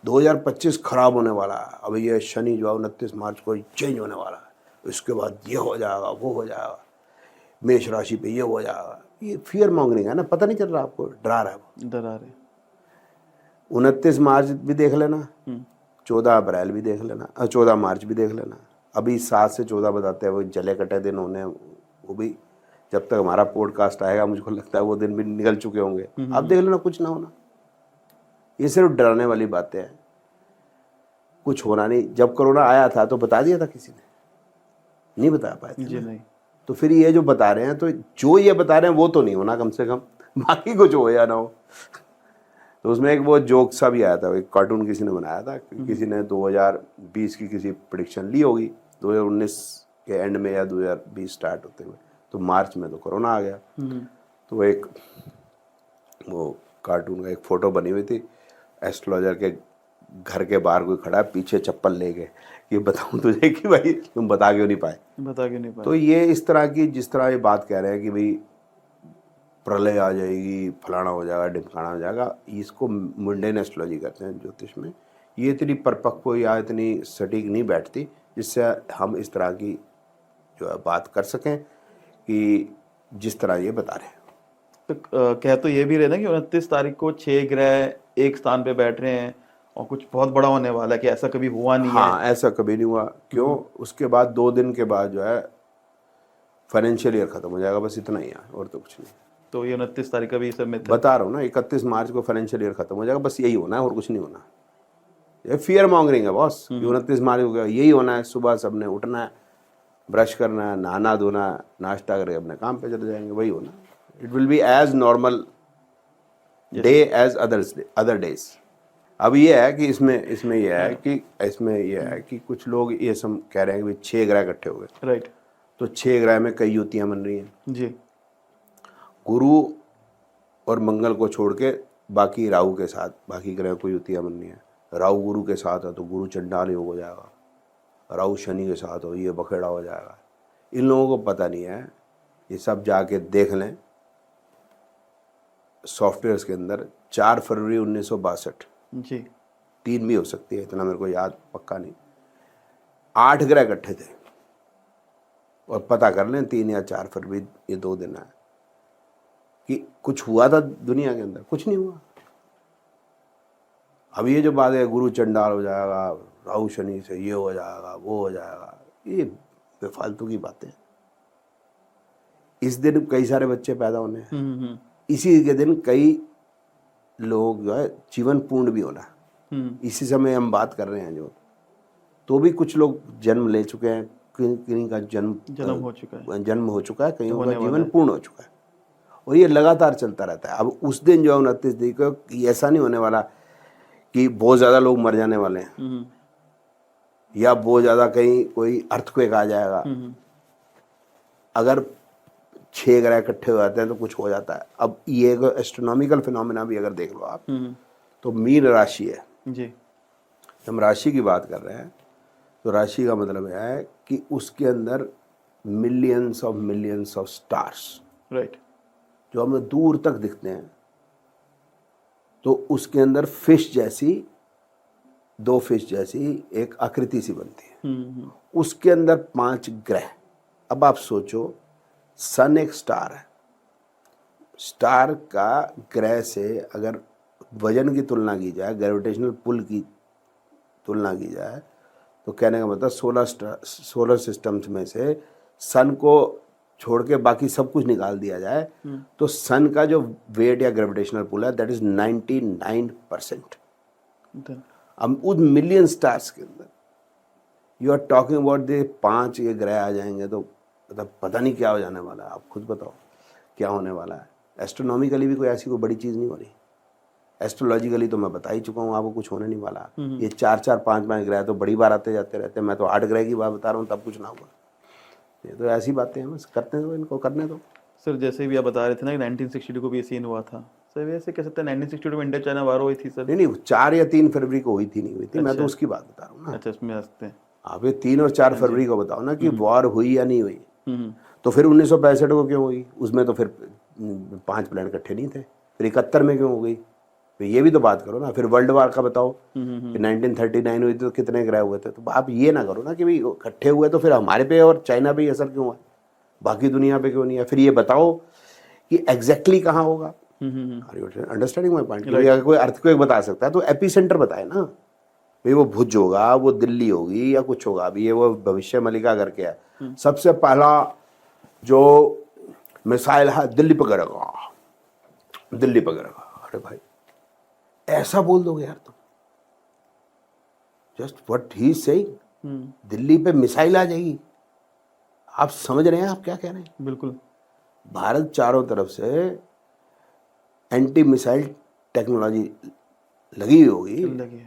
2025 खराब होने वाला है, अब ये शनि जो है 29 मार्च को चेंज होने वाला है, उसके बाद ये हो जाएगा, वो हो जाएगा, मेष राशि पे ये हो जाएगा। ये फियर मॉन्गरिंग है ना, पता नहीं चल रहा आपको, डरा रहा है वो। डरा रहे। 29 मार्च भी देख लेना, 14 अप्रैल भी देख लेना, 14 मार्च भी देख लेना। अभी 7 से 14 बताते हैं वो जले कटे दिन होने, वो भी जब तक हमारा पॉडकास्ट आएगा मुझको लगता है वो दिन भी निकल चुके होंगे। अब देख लेना, कुछ ना होना। ये सिर्फ डराने वाली बातें हैं, कुछ होना नहीं। जब कोरोना आया था तो बता दिया था किसी ने? नहीं बता पाए थे जी ना। नहीं। तो फिर ये जो बता रहे हैं, तो जो ये बता रहे हैं वो तो नहीं होना कम से कम, बाकी कुछ हो या ना हो। तो उसमें एक वो जोक सा भी आया था, एक कार्टून किसी ने बनाया था, किसी ने 2020 की किसी प्रेडिक्शन ली होगी, 2019 के एंड में या 2020 स्टार्ट होते हुए, तो मार्च में तो कोरोना आ गया। तो एक वो कार्टून का एक फोटो बनी हुई थी, एस्ट्रोलॉजर के घर के बाहर कोई खड़ा है पीछे चप्पल लेके, कि बताऊं तुझे कि भाई तुम बता क्यों नहीं पाए? बता क्यों नहीं पाए? तो ये इस तरह की, जिस तरह ये बात कह रहे हैं कि भाई प्रलय आ जाएगी, फलाना हो जाएगा, ढिमकाना हो जाएगा, इसको मुंडेन एस्ट्रोलॉजी कहते हैं ज्योतिष में। ये इतनी परिपक्व या इतनी सटीक नहीं बैठती जिससे हम इस तरह की जो है बात कर सकें कि जिस तरह ये बता रहे हैं। तो कह तो ये भी रहे ना कि 29 तारीख को 6 ग्रह एक स्थान पे बैठ रहे हैं और कुछ बहुत बड़ा होने वाला है, कि ऐसा कभी हुआ नहीं है। हाँ, ऐसा कभी नहीं हुआ। क्यों? उसके बाद 2 दिन के बाद जो है फाइनेंशियल ईयर खत्म हो जाएगा, बस इतना ही है, और तो कुछ नहीं। तो ये 29 तारीख का भी सब मिथ है। बता रहा हूँ ना, 31 मार्च को फाइनेंशियल ईयर खत्म हो जाएगा, बस यही होना है और कुछ नहीं होना। ये फियर मॉन्गरिंग है बॉस। 29 मार्च को यही होना है, सुबह सबने उठना है, ब्रश करना है, नहाना धोना, नाश्ता करके अपने काम पे चले जाएंगे, वही होना। It will be as normal day as other days. अब ये है कि इसमें ये है कि कुछ लोग ये सब कह रहे हैं कि 6 ग्रह इकट्ठे हो गए। राइट। तो 6 ग्रह में कई युतियां बन रही हैं जी। गुरु और मंगल को छोड़ के, बाकी राहु के साथ बाकी ग्रह को युतियां बन रही हैं। राहु गुरु के साथ है तो गुरु चंडाल योग हो जाएगा, राहु शनि के साथ हो ये बखेड़ा हो जाएगा। इन लोगों को पता नहीं है, ये सब जाके देख लें सॉफ्टवेयर्स के अंदर। 4 फरवरी 1962, जी। 3 भी हो सकती है, इतना मेरे को याद पक्का नहीं, 8 ग्रह इकट्ठे थे। और पता कर लें 3 या 4 फरवरी, ये 2 दिन है कि कुछ हुआ था दुनिया के अंदर, कुछ नहीं हुआ। अब ये जो बात है गुरु चंडाल हो जाएगा, राहु शनि से ये हो जाएगा, वो हो जाएगा, ये बेफालतू की बातें। इस दिन कई सारे बच्चे पैदा होने हैं, इसी के दिन कई लोग जो है जीवन पूर्ण भी होना है। इसी समय हम बात कर रहे हैं जो, तो भी कुछ लोग जन्म ले चुके हैं, कहीं का जन्म हो चुका है, कहीं का जीवन पूर्ण हो चुका है, और ये लगातार चलता रहता है। अब उस दिन जो है 29 तारीख को, ऐसा नहीं होने वाला कि बहुत ज़्यादा लोग मर जाने वाले हैं या बहुत ज़्यादा कहीं कोई अर्थक्वेक आ जाएगा। अगर 6 ग्रह इकट्ठे हो जाते हैं तो कुछ हो जाता है। अब ये एक एस्ट्रोनॉमिकल फिनोमेना भी अगर देख लो आप, तो मीन राशि है जी। हम राशि की बात कर रहे हैं, तो राशि का मतलब यह है कि उसके अंदर मिलियंस ऑफ स्टार्स, राइट। जो हमें दूर तक दिखते हैं, तो उसके अंदर फिश जैसी, 2 फिश जैसी एक आकृति सी बनती है। उसके अंदर 5 ग्रह। अब आप सोचो, सन एक स्टार है, स्टार का ग्रह से अगर वजन की तुलना की जाए, ग्रेविटेशनल पुल की तुलना की जाए, तो कहने का मतलब सोलर सिस्टम्स में से सन को छोड़ के बाकी सब कुछ निकाल दिया जाए, तो सन का जो वेट या ग्रेविटेशनल पुल है दैट इज 99%। अब उस मिलियन स्टार्स के अंदर you are talking about they 5 ये ग्रह आ जाएंगे, तो मतलब पता नहीं क्या हो जाने वाला है। आप खुद बताओ क्या होने वाला है। एस्ट्रोनॉमिकली भी कोई ऐसी कोई बड़ी चीज़ नहीं हो रही। एस्ट्रोलॉजिकली तो मैं बता ही चुका हूँ आपको, कुछ होने नहीं वाला। ये 4-4, 5-5 ग्रह तो बड़ी बार आते जाते रहते हैं। मैं तो 8 ग्रह की बात बता रहा हूँ, तब कुछ ना हुआ। ये तो ऐसी बातें हैं, बस करते हैं, इनको करने दो। सर जैसे भी आप बता रहे थे ना कि 1962 को भी ये सीन हुआ था, सर वैसे कह सकते हैं 1962 में इंडिया चाइना वार हुई थी सर? नहीं, 4 या 3 फरवरी को हुई थी, नहीं हुई थी। मैं तो उसकी बात बता रहा हूँ ना। अच्छा, उसमें हंसते हैं आप ये 3 और 4 फरवरी को बताओ ना कि वॉर हुई या नहीं हुई। तो फिर 1965 को क्यों हुई? उसमें तो फिर 5 प्लान इकट्ठे नहीं थे। फिर 71 में क्यों हो गई? फिर ये भी तो बात करो ना। फिर वर्ल्ड वार का बताओ कि 1939 हुई थी तो कितने ग्रह हुए थे? तो आप ये ना करो ना कि भाई इकट्ठे हुए तो फिर हमारे पे और चाइना पे असर क्यों हुआ, बाकी दुनिया पे क्यों नहीं है? फिर ये बताओ कि एग्जैक्टली कहाँ होगा। Understanding my point? अगर कोई अर्थक्वेक बता सकता है तो एपीसेंटर बताए ना भाई। वो भुज होगा, वो दिल्ली होगी, या कुछ होगा। अभी ये वो भविष्य मलिका करके है, सबसे पहला जो मिसाइल है दिल्ली पे गिरेगा, दिल्ली पे गिरेगा। अरे भाई ऐसा बोल दोगे यार तुम? Just what he is saying, Delhi पे मिसाइल आ जाएगी। आप समझ रहे हैं आप क्या कह रहे हैं? बिल्कुल। भारत चारों तरफ से एंटी मिसाइल टेक्नोलॉजी लगी हुई होगी।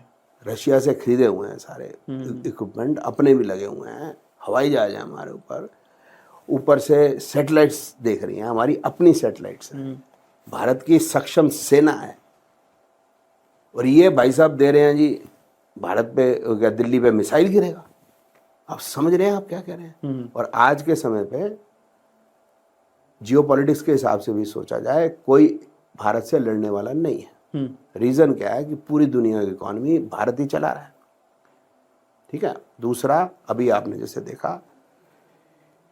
रशिया से खरीदे हुए हैं सारे इक्विपमेंट, अपने भी लगे हुए हैं। हवाई जहाज है हमारे ऊपर से सैटेलाइट्स देख रही हैं, हमारी अपनी सैटेलाइट्स हैं। भारत की सक्षम सेना है, और ये भाई साहब दे रहे हैं जी भारत पे, क्या दिल्ली पे मिसाइल गिरेगा। आप समझ रहे हैं आप क्या कह रहे हैं? और आज के समय पे जियोपॉलिटिक्स के हिसाब से भी सोचा जाए, कोई भारत से लड़ने वाला नहीं है। रीजन क्या है कि पूरी दुनिया की इकॉनमी भारत ही चला रहा है। ठीक है। दूसरा, अभी आपने जैसे देखा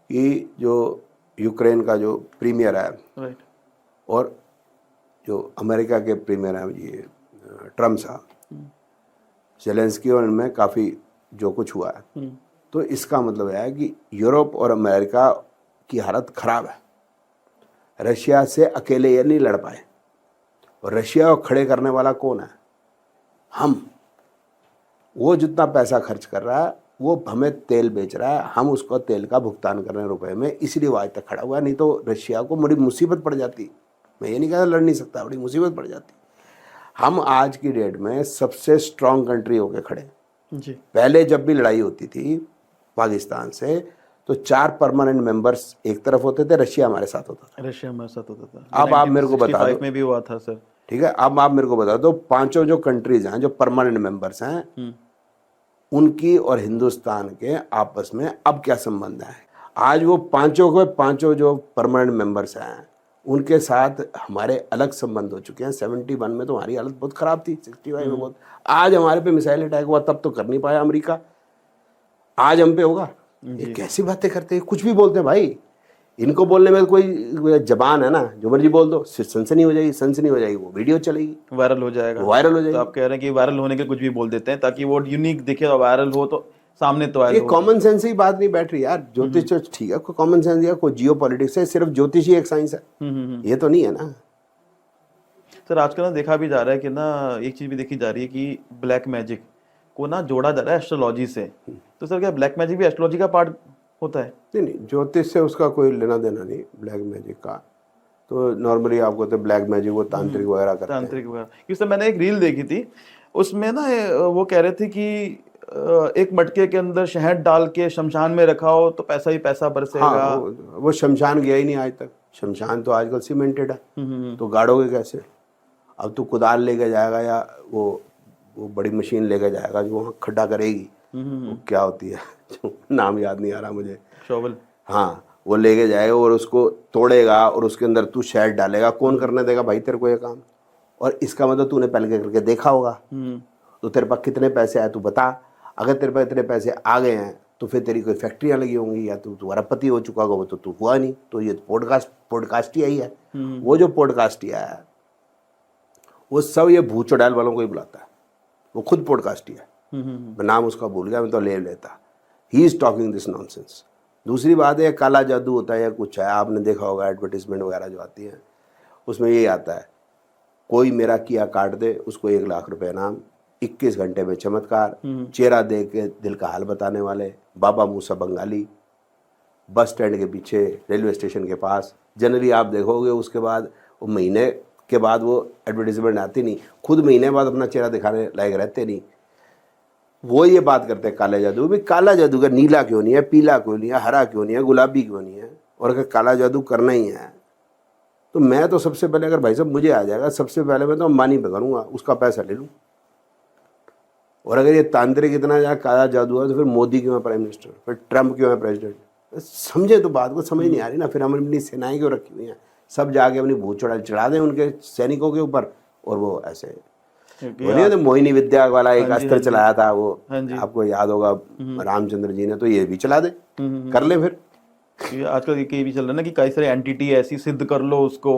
कि जो यूक्रेन का जो प्रीमियर है, राइट, और जो अमेरिका के प्रीमियर है ये ट्रम्प साहब, जेलेंस्की, और इनमें काफ़ी जो कुछ हुआ है, तो इसका मतलब है कि यूरोप और अमेरिका की हालत ख़राब है। रशिया से अकेले ये नहीं लड़ पाए, और रशिया को खड़े करने वाला कौन है? हम। वो जितना पैसा खर्च कर रहा है, वो हमें तेल बेच रहा है, हम उसको तेल का भुगतान कर रहे हैं रुपए में, इसलिए वो आज तक खड़ा हुआ है। नहीं तो रशिया को बड़ी मुसीबत पड़ जाती। मैं ये नहीं कहता लड़ नहीं सकता, बड़ी मुसीबत पड़ जाती। हम आज की डेट में सबसे स्ट्रांग कंट्री होके खड़े जी। पहले जब भी लड़ाई होती थी पाकिस्तान से, तो 4 परमानेंट मेंबर्स एक तरफ होते थे, रशिया हमारे साथ होता था। रशिया हमारे साथ होता था। अब आप मेरे को बता दो, में भी हुआ था सर। ठीक है, अब आप मेरे को बता दो, 5 जो कंट्रीज हैं जो परमानेंट मेंबर्स हैं, उनकी और हिंदुस्तान के आपस में अब क्या संबंध है? आज वो 5 जो परमानेंट मेंबर्स हैं, उनके साथ हमारे अलग संबंध हो चुके हैं। 71 में तो हमारी हालत बहुत खराब थी, 65 में बहुत। आज हमारे पे मिसाइल अटैक हुआ, तब तो कर नहीं पाया अमेरिका, आज हम पे होगा। ये कैसी बातें करते हैं, कुछ भी बोलते हैं भाई। इनको बोलने में कोई जबान है ना, जो मर्जी बोल दो, सनसनी हो जाएगी, वो वीडियो चलेगी, वायरल हो जाएगा। तो आप कह रहे हैं कि वायरल होने के कुछ भी बोल देते हैं ताकि वो यूनिक दिखे और वायरल हो, तो सामने तो ये कॉमन सेंस ही बात नहीं बैठ रही यार। ज्योतिष तो ठीक है, कोई कॉमन सेंस या कोई जियोपॉलिटिक्स है, सिर्फ ज्योतिष ही एक साइंस है, ये तो नहीं है ना सर। आजकल ना देखा भी जा रहा है कि ना एक चीज भी देखी जा रही है कि ब्लैक मैजिक को ना जोड़ा जा रहा है एस्ट्रोलॉजी से। तो सर क्या ब्लैक मैजिक भी एस्ट्रोलॉजी का पार्ट होता है? नहीं, ज्योतिष से उसका कोई लेना देना नहीं, ब्लैक मैजिक का। तो नॉर्मली आपको तो ब्लैक मैजिक वो तांत्रिक वगैरह करते हैं। तांत्रिक वगैरह। क्योंकि सर मैंने एक रील देखी थी, उसमें ना वो कह रहे थे कि एक मटके के अंदर शहद डाल के शमशान में रखा हो तो पैसा ही पैसा बरसेगा। हाँ, वो शमशान गया ही नहीं आज तक। शमशान तो आजकल सीमेंटेड है, तो गाड़ोगे कैसे? अब तो कुदाल लेके जाएगा या वो बड़ी मशीन लेके जाएगा जो वहाँ खड्डा करेगी, वो क्या होती है नाम याद नहीं आ रहा मुझे, शॉवल। हाँ, वो लेके जाएगा और उसको तोड़ेगा और उसके अंदर तू शेड डालेगा। कौन करने देगा भाई तेरे को ये काम? और इसका मतलब तूने पहले करके देखा होगा, तो तेरे पास कितने पैसे आए तू बता। अगर तेरे पास इतने पैसे आ गए हैं तो फिर तेरी कोई फैक्ट्रियाँ लगी होंगी या तू अरबपति हो चुका होगा, वो तो तू हुआ नहीं। तो ये पॉडकास्ट ही आई है। वो जो पॉडकास्ट ही आया है वो सब ये भूत चुड़ैल वालों को ही बुलाता है, वो खुद पॉडकास्ट ही है। मैं नाम उसका भूल गया, मैं तो ले लेता। He is talking this nonsense. दूसरी बात है काला जादू होता है या कुछ है, आपने देखा होगा एडवर्टीजमेंट वगैरह जो आती है उसमें यही आता है, कोई मेरा किया काट दे उसको 1 लाख रुपए इनाम, 21 घंटे में चमत्कार, चेहरा देख के दिल का हाल बताने वाले, बाबा मूसा बंगाली, बस स्टैंड के पीछे, रेलवे स्टेशन के पास। जनरली आप देखोगे उसके बाद वो महीने के बाद वो एडवर्टीजमेंट आती नहीं, खुद महीने बाद अपना चेहरा दिखाने लायक रहते नहीं। वो ये बात करते हैं काला जादू। भी काला जादू का नीला क्यों नहीं है, पीला क्यों नहीं है, हरा क्यों नहीं है, गुलाबी क्यों नहीं है? और अगर काला जादू करना ही है तो मैं तो सबसे पहले, अगर भाई साहब मुझे आ जाएगा, सबसे पहले मैं तो अंबानी पे करूँगा, उसका पैसा ले लूँ। और अगर ये तांत्रिक इतना ज़्यादा काला जादू है तो फिर मोदी क्यों है प्राइम मिनिस्टर, फिर ट्रम्प क्यों है प्रेसिडेंट? समझे तो बात को समझ नहीं आ रही ना। फिर हम अपनी सेनाएं क्यों रखी हुई हैं? सब जाके अपनी भूत चढ़ा चढ़ा दें उनके सैनिकों के ऊपर, और वो ऐसे बोलिए तो मोहिनी विद्या वाला एक अस्त्र चलाया था वो, आपको याद होगा, रामचंद्र जी ने, तो ये भी चला दे, कर ले फिर। आजकल ये भी चल रहा है ना कि कई सारे एंटिटी ऐसी सिद्ध कर लो उसको,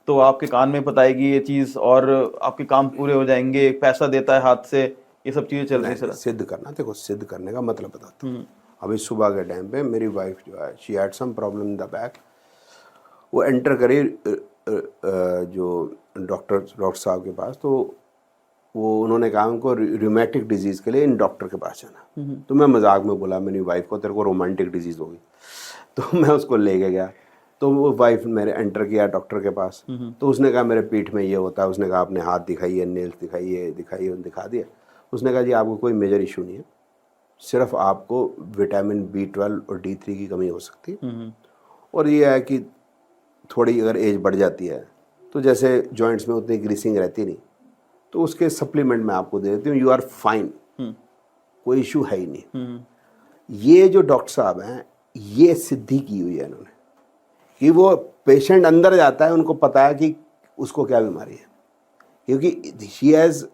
तो आपके कान में बताएगी ये चीज और आपके काम पूरे हो जाएंगे, पैसा देता है हाथ से, ये सब चीजें चल रही है। सिद्ध करना, देखो सिद्ध करने का मतलब बताता हूँ। अभी सुबह के टाइम पे मेरी वाइफ जो है, she had some problem in the back, वो एंटर करी जो डॉक्टर साहब के पास, तो वो उन्होंने कहा उनको रूमेटिक डिजीज़ के लिए इन डॉक्टर के पास जाना। तो मैं मजाक में बोला मेरी वाइफ को, तेरे को रोमांटिक डिजीज़ होगी, तो मैं उसको लेके गया। तो वो वाइफ मेरे एंटर किया डॉक्टर के पास, तो उसने कहा मेरे पीठ में ये होता है, उसने कहा अपने हाथ दिखाइए, नेल्स दिखाइए, दिखा दिया। उसने कहा जी आपको कोई मेजर इशू नहीं है, सिर्फ आपको विटामिन B12 और D3 की कमी हो सकती है, और ये है कि थोड़ी अगर एज बढ़ जाती है तो जैसे जॉइंट्स में उतनी ग्रीसिंग रहती नहीं, तो उसके सप्लीमेंट मैं आपको दे देती हूँ, यू आर फाइन, कोई इशू है ही नहीं। ये जो डॉक्टर साहब हैं ये सिद्धि की हुई है इन्होंने, कि वो पेशेंट अंदर जाता है, उनको पता है कि उसको क्या बीमारी है, क्योंकि शी हैज़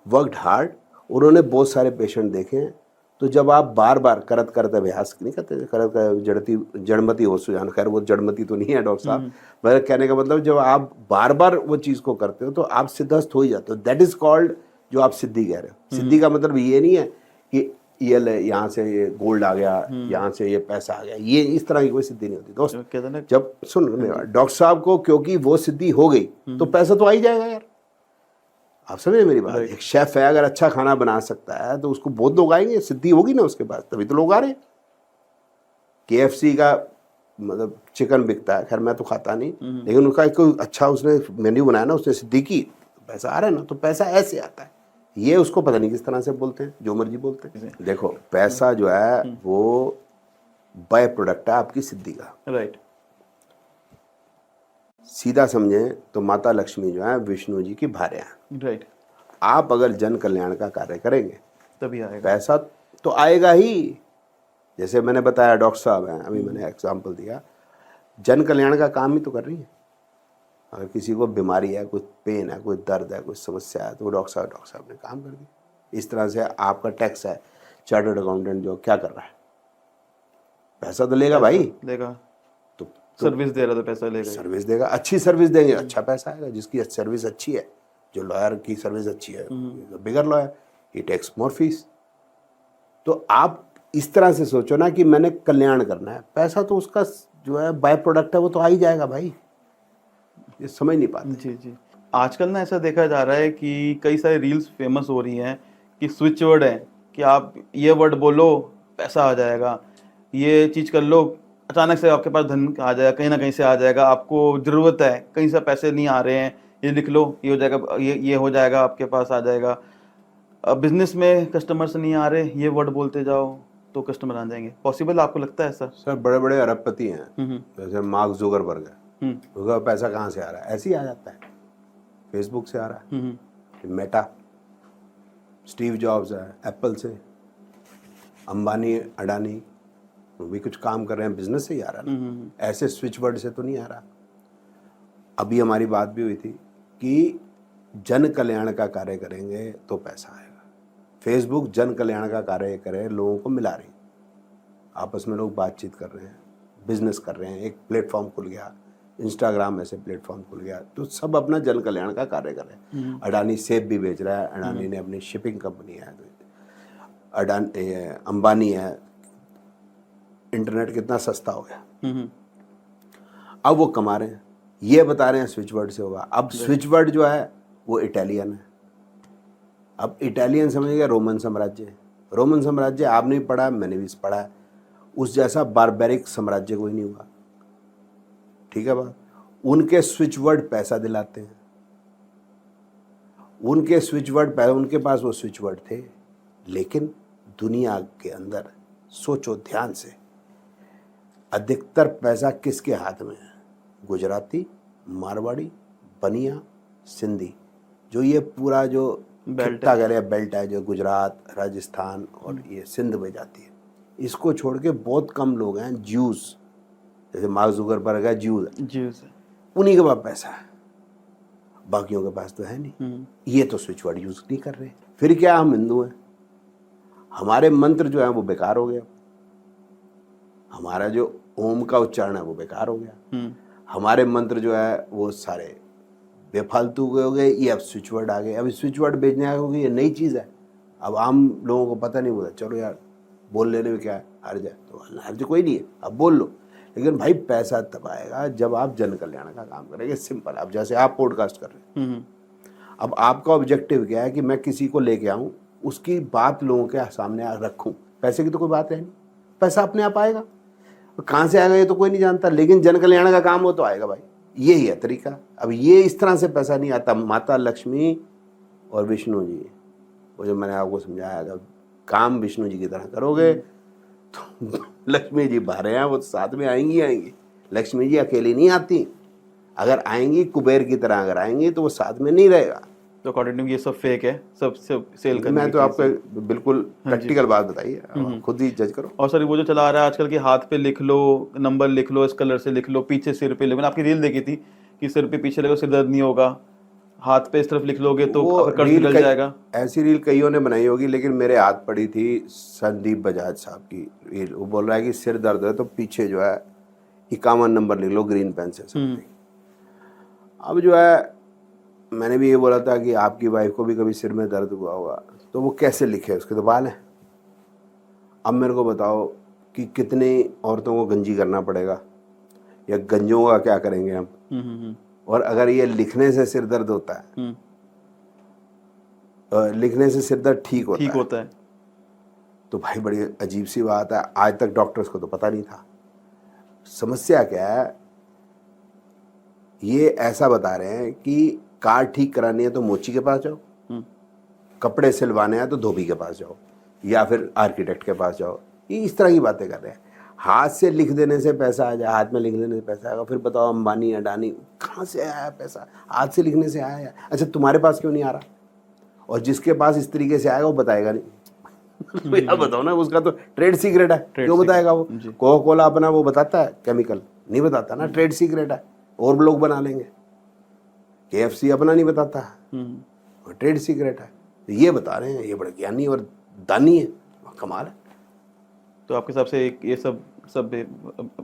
वर्कड हार्ड। उन्होंने बहुत सारे पेशेंट देखे हैं। तो जब आप बार बार करत अभ्यास नहीं करते, जड़मती हो सुजान, खैर वो जड़मती तो नहीं है डॉक्टर साहब, मेरे कहने का मतलब जब आप बार बार वो चीज़ को करते हो तो आप सिद्धस्त हो ही जाते हो। दैट इज़ कॉल्ड, जो आप सिद्धि कह रहे हो। सिद्धि का मतलब ये नहीं है कि ये यहाँ से ये गोल्ड आ गया, यहाँ से ये पैसा आ गया, ये इस तरह की कोई सिद्धि नहीं होती दोस्त। जब सुन डॉक्टर साहब को, क्योंकि वो सिद्धि हो गई तो पैसा तो आ ही जाएगा यार। आप समझे मेरी बात? एक शेफ है, अगर अच्छा खाना बना सकता है तो उसको बहुत लोग आएंगे, सिद्धि होगी ना उसके पास, तभी तो लोग आ रहे हैं। KFC का मतलब चिकन बिकता है, खैर मैं तो खाता नहीं, लेकिन उसका कोई अच्छा उसने मेन्यू बनाया ना, उसने सिद्धि की, पैसा आ रहा है ना। तो पैसा ऐसे आता है, ये उसको पता नहीं किस तरह से बोलते हैं, जो मर्जी बोलते हैं। देखो पैसा जो है वो बाय प्रोडक्ट है आपकी सिद्धि का, राइट। सीधा समझें तो माता लक्ष्मी जो है विष्णु जी की भार्या है, राइट। आप अगर जन कल्याण का कार्य करेंगे तभी आएगा पैसा, तो आएगा ही। जैसे मैंने बताया डॉक्टर साहब हैं, अभी मैंने एग्जांपल दिया, जन कल्याण का काम ही तो कर रही है। अगर किसी को बीमारी है, कोई पेन है, कोई दर्द है, कोई समस्या है, तो वो डॉक्टर साहब ने काम कर दिया। इस तरह से आपका टैक्स है, चार्टर्ड अकाउंटेंट जो क्या कर रहा है, पैसा तो लेगा भाई, लेगा। तो सर्विस दे रहा तो पैसा लेगा, सर्विस देगा, अच्छी सर्विस देंगे, अच्छा पैसा आएगा। जिसकी सर्विस अच्छी है, जो लॉयर की सर्विस अच्छी है, बिगर लॉयर, ही टेक्स मोर फीस। तो आप इस तरह से सोचो ना कि मैंने कल्याण करना है, पैसा तो उसका जो है बाय प्रोडक्ट है, वो तो आ ही जाएगा भाई। ये समझ नहीं पाते। जी जी। आजकल ना ऐसा देखा जा रहा है कि कई सारे रील्स फेमस हो रही हैं कि स्विच वर्ड है कि आप ये वर्ड बोलो पैसा आ जाएगा, ये चीज़ कर लो अचानक से आपके पास धन आ जाएगा, कहीं ना कहीं से आ जाएगा। आपको ज़रूरत है, कहीं से पैसे नहीं आ रहे हैं, ये लिख लो, ये हो जाएगा, ये हो जाएगा, आपके पास आ जाएगा। बिजनेस में कस्टमर्स नहीं आ रहे, ये वर्ड बोलते जाओ, तो कस्टमर आ जाएंगे, पॉसिबल आपको लगता है सर? सर बड़े बड़े अरबपति हैं, जैसे मार्क जुकरबर्ग है, हम्म उसका पैसा कहाँ से आ रहा है? ऐसे ही आ जाता है, फेसबुक से आ रहा है, हम्म मेटा, स्टीव जॉब्स है एप्पल से, अंबानी अडानी वो भी कुछ काम कर रहे हैं, बिजनेस से ही आ रहा है ना, ऐसे स्विच वर्ड से तो नहीं आ रहा। अभी हमारी बात भी हुई थी कि जन कल्याण का कार्य करेंगे तो पैसा आएगा। फेसबुक जन कल्याण का कार्य करे, लोगों को मिला रही, आपस में लोग बातचीत कर रहे हैं, बिजनेस कर रहे हैं, एक प्लेटफॉर्म खुल गया, इंस्टाग्राम ऐसे प्लेटफॉर्म खुल गया, तो सब अपना जन कल्याण का कार्य कर रहे हैं। अडानी सेब भी बेच रहा है, अडानी ने अपनी शिपिंग कंपनी है, अडानी अंबानी है, इंटरनेट कितना सस्ता हो गया, अब वो कमा रहे हैं, ये बता रहे हैं स्विच वर्ड से होगा। अब स्विच वर्ड जो है वो इटालियन है। अब इटालियन समझिएगा रोमन साम्राज्य, रोमन साम्राज्य आपने भी पढ़ा, मैंने भी पढ़ा है, उस जैसा बारबेरिक साम्राज्य कोई नहीं हुआ, ठीक है बात। उनके स्विच वर्ड पैसा दिलाते हैं, उनके स्विच वर्ड, उनके पास वो स्विच वर्ड थे, लेकिन दुनिया के अंदर सोचो ध्यान से, अधिकतर पैसा किसके हाथ में है? गुजराती, मारवाड़ी, बनिया, सिंधी, जो ये पूरा जो खित्ता कह रहे हैं, बेल्ट है, जो गुजरात, राजस्थान और ये सिंध में जाती है, इसको छोड़ के बहुत कम लोग हैं ज्यूस, जैसे मार्क जुकरबर्ग है, ज्यूस है, उन्हीं के पास पैसा है, बाकियों के पास तो है नहीं। ये तो स्विच वर्ड यूज नहीं कर रहे, फिर क्या हम हिंदू हैं, हमारे मंत्र जो है वो बेकार हो गया, हमारा जो ओम का उच्चारण है वो बेकार हो गया, हमारे मंत्र जो है वो सारे बेफालतू के हो गए, ये अब स्विच वर्ड आ गए। अब स्विच वर्ड बेचने आए होगी, ये नई चीज़ है, अब आम लोगों को पता नहीं बोला, चलो यार बोल लेने में क्या है, हार जाए तो हर्ज कोई नहीं है, अब बोल लो, लेकिन भाई पैसा तब आएगा जब आप जन कल्याण का काम करेंगे, सिंपल। अब जैसे आप पॉडकास्ट कर रहे हैं, अब आपका ऑब्जेक्टिव क्या है कि मैं किसी को लेके आऊँ, उसकी बात लोगों के सामने रखूँ, पैसे की तो कोई बात है नहीं, पैसा अपने आप आएगा, कहाँ से आएगा ये तो कोई नहीं जानता, लेकिन जन कल्याण का काम हो तो आएगा भाई, यही है तरीका। अब ये इस तरह से पैसा नहीं आता। माता लक्ष्मी और विष्णु जी, वो जो मैंने आपको समझाया, अगर काम विष्णु जी की तरह करोगे तो लक्ष्मी जी बाहर हैं, वो तो साथ में आएंगी। लक्ष्मी जी अकेली नहीं आती, अगर आएंगी कुबेर की तरह अगर आएंगी तो वो साथ में नहीं रहेगा। तो अकॉर्डिंग टू ये सब फेक है, सब सेल करने मैं तो आपको बिल्कुल प्रैक्टिकल बात बताई है, खुद ही जज करो। और सर वो जो चला आ रहा है आजकल कि हाथ पे लिख लो, नंबर लिख लो, इस कलर से लिख लो, पीछे सिर पे लिखो, मैंने आपकी रील देखी थी कि सिर पे पीछे लिखो सिर दर्द नहीं होगा, हाथ पे इस तरफ लिख लोगे तो कर्ज निकल जाएगा। ऐसी रील कईयों ने बनाई होगी, लेकिन मेरे हाथ पड़ी थी संदीप बजाज साहब की रील, वो बोल रहा है कि सिर दर्द है तो पीछे जो है 51 नंबर लिख लो ग्रीन पेन से। अब जो है मैंने भी ये बोला था कि आपकी वाइफ को भी कभी सिर में दर्द हुआ होगा, तो वो कैसे लिखे, उसके तो बाल हैं। अब मेरे को बताओ कि कितनी औरतों को गंजी करना पड़ेगा, या गंजों का क्या करेंगे हम। और अगर ये लिखने से सिर दर्द होता है, लिखने से सिर दर्द ठीक होता है, तो भाई बड़ी अजीब सी बात है, आज तक डॉक्टर्स को तो पता नहीं था। समस्या क्या है, ये ऐसा बता रहे हैं कि कार ठीक करानी है तो मोची के पास जाओ, कपड़े सिलवाने हैं तो धोबी के पास जाओ, या फिर आर्किटेक्ट के पास जाओ, ये इस तरह की बातें कर रहे हैं। हाथ से लिख देने से पैसा आ जाए, हाथ में लिख देने से पैसा आएगा, फिर बताओ अंबानी अडानी कहाँ से आया है पैसा, हाथ से लिखने से आया है। अच्छा तुम्हारे पास क्यों नहीं आ रहा, और जिसके पास इस तरीके से आएगा वो बताएगा नहीं। तो बताओ ना, उसका तो ट्रेड सीक्रेट है, क्यों बताएगा वो। कोका कोला अपना वो बताता है केमिकल, नहीं बताता ना, ट्रेड सीक्रेट है, और लोग बना लेंगे। KFC अपना नहीं बताता है, ट्रेड सीक्रेट है। तो ये बता रहे हैं, ये बड़े ज्ञानी और दानी है, कमाल है। तो आपके हिसाब से ये सब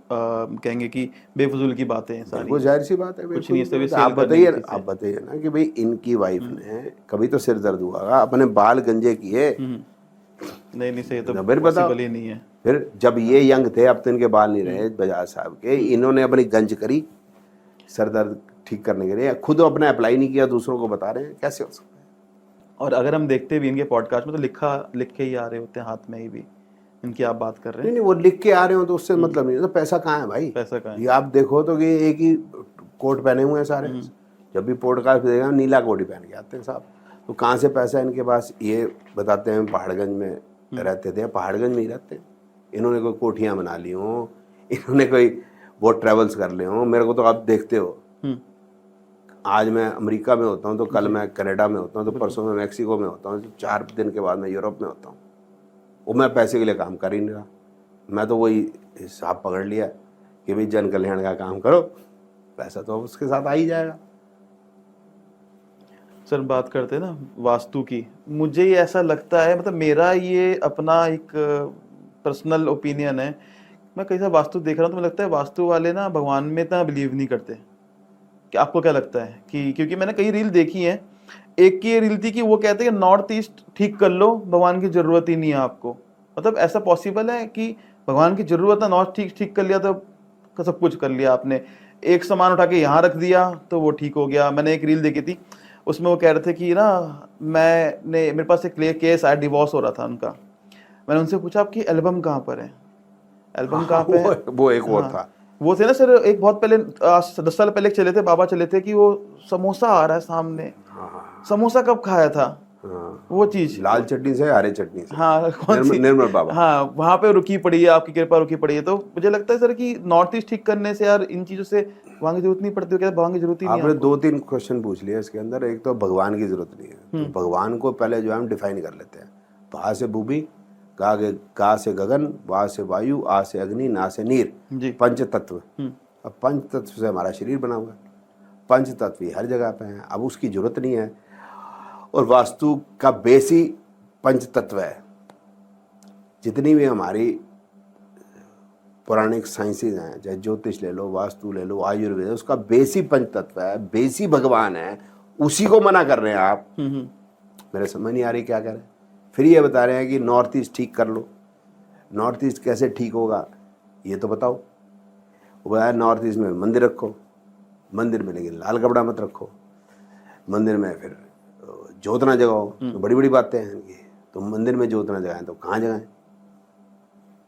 कहेंगे कि बेफजूल की बातें हैं सारी, वो जाहिर सी बात है, कुछ नहीं। आप बताइए ना कि भाई इनकी वाइफ ने कभी तो सिर दर्द हुआ, अपने बाल गंजे किए, नहीं सही तो फिर बताओ ही नहीं है। फिर जब ये यंग थे, अब तो इनके बाल नहीं रहे बजाज साहब के, इन्होंने अपनी गंज करी सर दर्द ठीक करने के लिए, खुद अपने अप्लाई नहीं किया, दूसरों को बता रहे हैं, कैसे हो सकता है। और अगर हम देखते भी इनके पॉडकास्ट में तो लिख के ही आ रहे होते हैं हाथ में ही भी, इनकी आप बात कर रहे हैं। नहीं वो लिख के आ रहे हो तो उससे मतलब नहीं, तो पैसा कहाँ है भाई, पैसा कहाँ है। ये आप देखो तो कि एक ही कोट पहने हुए हैं सारे, जब भी पॉडकास्ट देगा नीला कोट ही पहन के आते हैं साहब, तो कहाँ से पैसा इनके पास। ये बताते हैं पहाड़गंज में रहते थे, पहाड़गंज में ही रहते हैं, इन्होंने कोई कोठियाँ बना ली हों, इन्होंने कोई बहुत ट्रैवल्स कर ले हों। मेरे को तो आप देखते हो, आज मैं अमेरिका में होता हूँ तो कल मैं कनाडा में होता हूँ, तो परसों मैं मैक्सिको में होता हूँ, तो 4 दिन के बाद मैं यूरोप में होता हूँ। वो मैं पैसे के लिए काम कर ही नहीं रहा, मैं तो वही हिसाब पकड़ लिया कि भाई जन कल्याण का काम करो, पैसा तो उसके साथ आ ही जाएगा। सर बात करते हैं ना वास्तु की, मुझे ये ऐसा लगता है, मतलब मेरा ये अपना एक पर्सनल ओपिनियन है, मैं कई सारे वास्तु देख रहा हूँ तो मुझे लगता है वास्तु वाले ना भगवान में इतना बिलीव नहीं करते। कि आपको क्या लगता है कि, क्योंकि मैंने कई रील देखी हैं, एक की ये रील थी कि वो कहते हैं कि नॉर्थ ईस्ट ठीक कर लो, भगवान की जरूरत ही नहीं है आपको। मतलब ऐसा पॉसिबल है कि भगवान की जरूरत है, नॉर्थ ठीक ठीक कर लिया तो सब कुछ कर लिया आपने, एक सामान उठा के यहाँ रख दिया तो वो ठीक हो गया। मैंने एक रील देखी थी, उसमें वो कह रहे थे कि ना मेरे पास एक केस आया, डिवोर्स हो रहा था उनका। मैंने उनसे पूछा आपकी एल्बम कहाँ पर है, एल्बम कहाँ पे है? वो एक और हाँ, था, वो थे ना सर, एक बहुत पहले 10 साल पहले चले थे, बाबा चले थे कि वो समोसा आ रहा है सामने, समोसा कब खाया था? वो चीज लाल चटनी से हरे चटनी से, हाँ कौन सी, निर्मल बाबा। हाँ वहां पे रुकी पड़ी है, आपकी कृपा रुकी पड़ी है। तो मुझे लगता है सर कि नॉर्थ ईस्ट ठीक करने से यार इन चीजों से भगवान की जरूरत नहीं पड़ती, क्या भगवान की जरूरत ही नहीं है आपने आपको? 2-3 क्वेश्चन पूछ लिए इसके अंदर। एक तो भगवान की जरूरत नहीं है, तो भगवान को पहले जो है हम डिफाइन कर लेते हैं। भा से भूमि, गा से गगन, वा से वायु, आ से अग्नि, ना से नीर, जी। पंच तत्व। अब पंच तत्व से हमारा शरीर बना हुआ है, पंच तत्व ही हर जगह पे हैं, अब उसकी जरूरत नहीं है। और वास्तु का बेस ही पंच तत्व है। जितनी भी हमारी पौराणिक साइंसेज हैं, चाहे ज्योतिष ले लो, वास्तु ले लो, आयुर्वेद, उसका बेस ही पंच तत्व है, बेस ही भगवान है। उसी को मना कर रहे हैं आप। मेरे समझ नहीं आ रही क्या करें। फिर ये बता रहे हैं कि नॉर्थ ईस्ट ठीक कर लो। नॉर्थ ईस्ट कैसे ठीक होगा ये तो बताओ। वो बताया नॉर्थ ईस्ट में मंदिर रखो, मंदिर में लेकिन लाल कपड़ा मत रखो, मंदिर में फिर जोत ना जगाओ। तो बड़ी बड़ी बातें हैं इनकी। तो मंदिर में जोत ना जगाएं तो कहाँ जगाएं?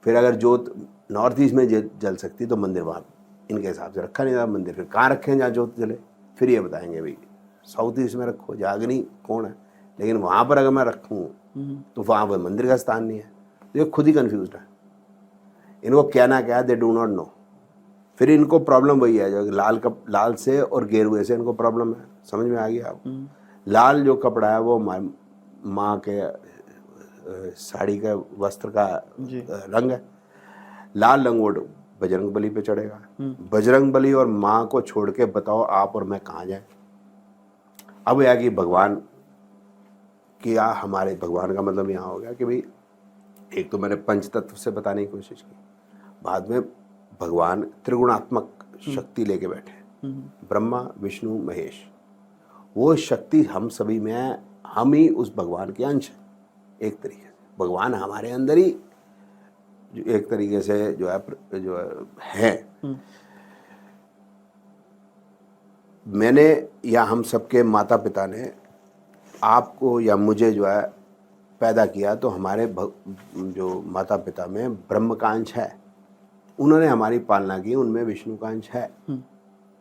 फिर अगर जोत नॉर्थ ईस्ट में जल सकती तो मंदिर वहाँ इनके हिसाब से रखा नहीं था। मंदिर फिर कहाँ रखें जहाँ जोत जले? फिर ये बताएंगे भाई साउथ ईस्ट में रखो, जागनी कौन है, लेकिन वहाँ पर अगर मैं रखूँ तो वहाँ पर मंदिर का स्थान नहीं है। तो ये खुद ही कन्फ्यूज है। इनको कहना क्या है, दे डू नॉट नो। फिर इनको प्रॉब्लम वही है जो लाल से और गेरुए से इनको प्रॉब्लम है। समझ में आ गया आपको? लाल जो कपड़ा है वो माँ के साड़ी का वस्त्र का रंग है। लाल लंगोट बजरंग बली पे चढ़ेगा। बजरंग बली और माँ को छोड़ के बताओ आप और मैं कहाँ जाए? अब यह कि भगवान किया, हमारे भगवान का मतलब यहाँ हो गया कि भाई एक तो मैंने पंच तत्व से बताने की कोशिश की, बाद में भगवान त्रिगुणात्मक शक्ति लेके बैठे, ब्रह्मा विष्णु महेश। वो शक्ति हम सभी में है, हम ही उस भगवान के अंश हैं। एक तरीके से भगवान हमारे अंदर ही एक तरीके से जो है। मैंने या हम सबके माता पिता ने आपको या मुझे जो है पैदा किया, तो हमारे जो माता पिता में ब्रह्म का अंश है, उन्होंने हमारी पालना की, उनमें विष्णु का अंश है।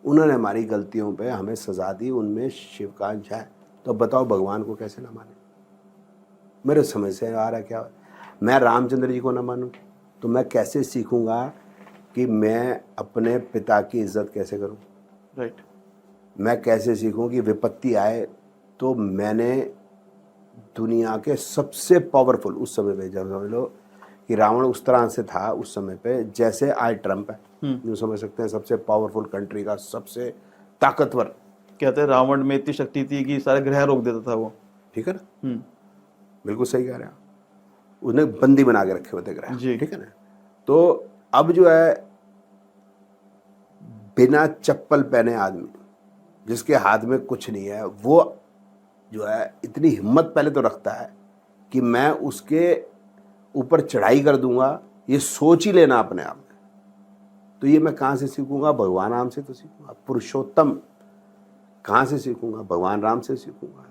उन्होंने हमारी गलतियों पे हमें सजा दी, उनमें शिव का अंश है। तो बताओ भगवान को कैसे ना माने? मेरे समझ से आ रहा क्या? मैं रामचंद्र जी को ना मानूं तो मैं कैसे सीखूंगा कि मैं अपने पिता की इज्जत कैसे करूं? राइट। मैं कैसे सीखूं कि विपत्ति आए तो मैंने दुनिया के सबसे पावरफुल उस समय पे, जब समझ लो कि रावण उस तरह से था उस समय पे जैसे आज ट्रम्प है, यूँ समझ सकते हैं, सबसे पावरफुल कंट्री का सबसे ताकतवर। कहते हैं रावण में इतनी शक्ति थी कि सारे ग्रह रोक देता था वो। ठीक है ना? बिल्कुल सही कह रहे हैं। उन्हें बंदी बना के रखे हुए थे ग्रह। ठीक है ना? तो अब जो है बिना चप्पल पहने आदमी जिसके हाथ में कुछ नहीं है, वो जो है इतनी हिम्मत पहले तो रखता है कि मैं उसके ऊपर चढ़ाई कर दूंगा, ये सोच ही लेना अपने आप में। तो ये मैं कहाँ से सीखूंगा? भगवान राम से तो सीखूंगा। पुरुषोत्तम कहाँ से सीखूंगा? भगवान राम से सीखूंगा।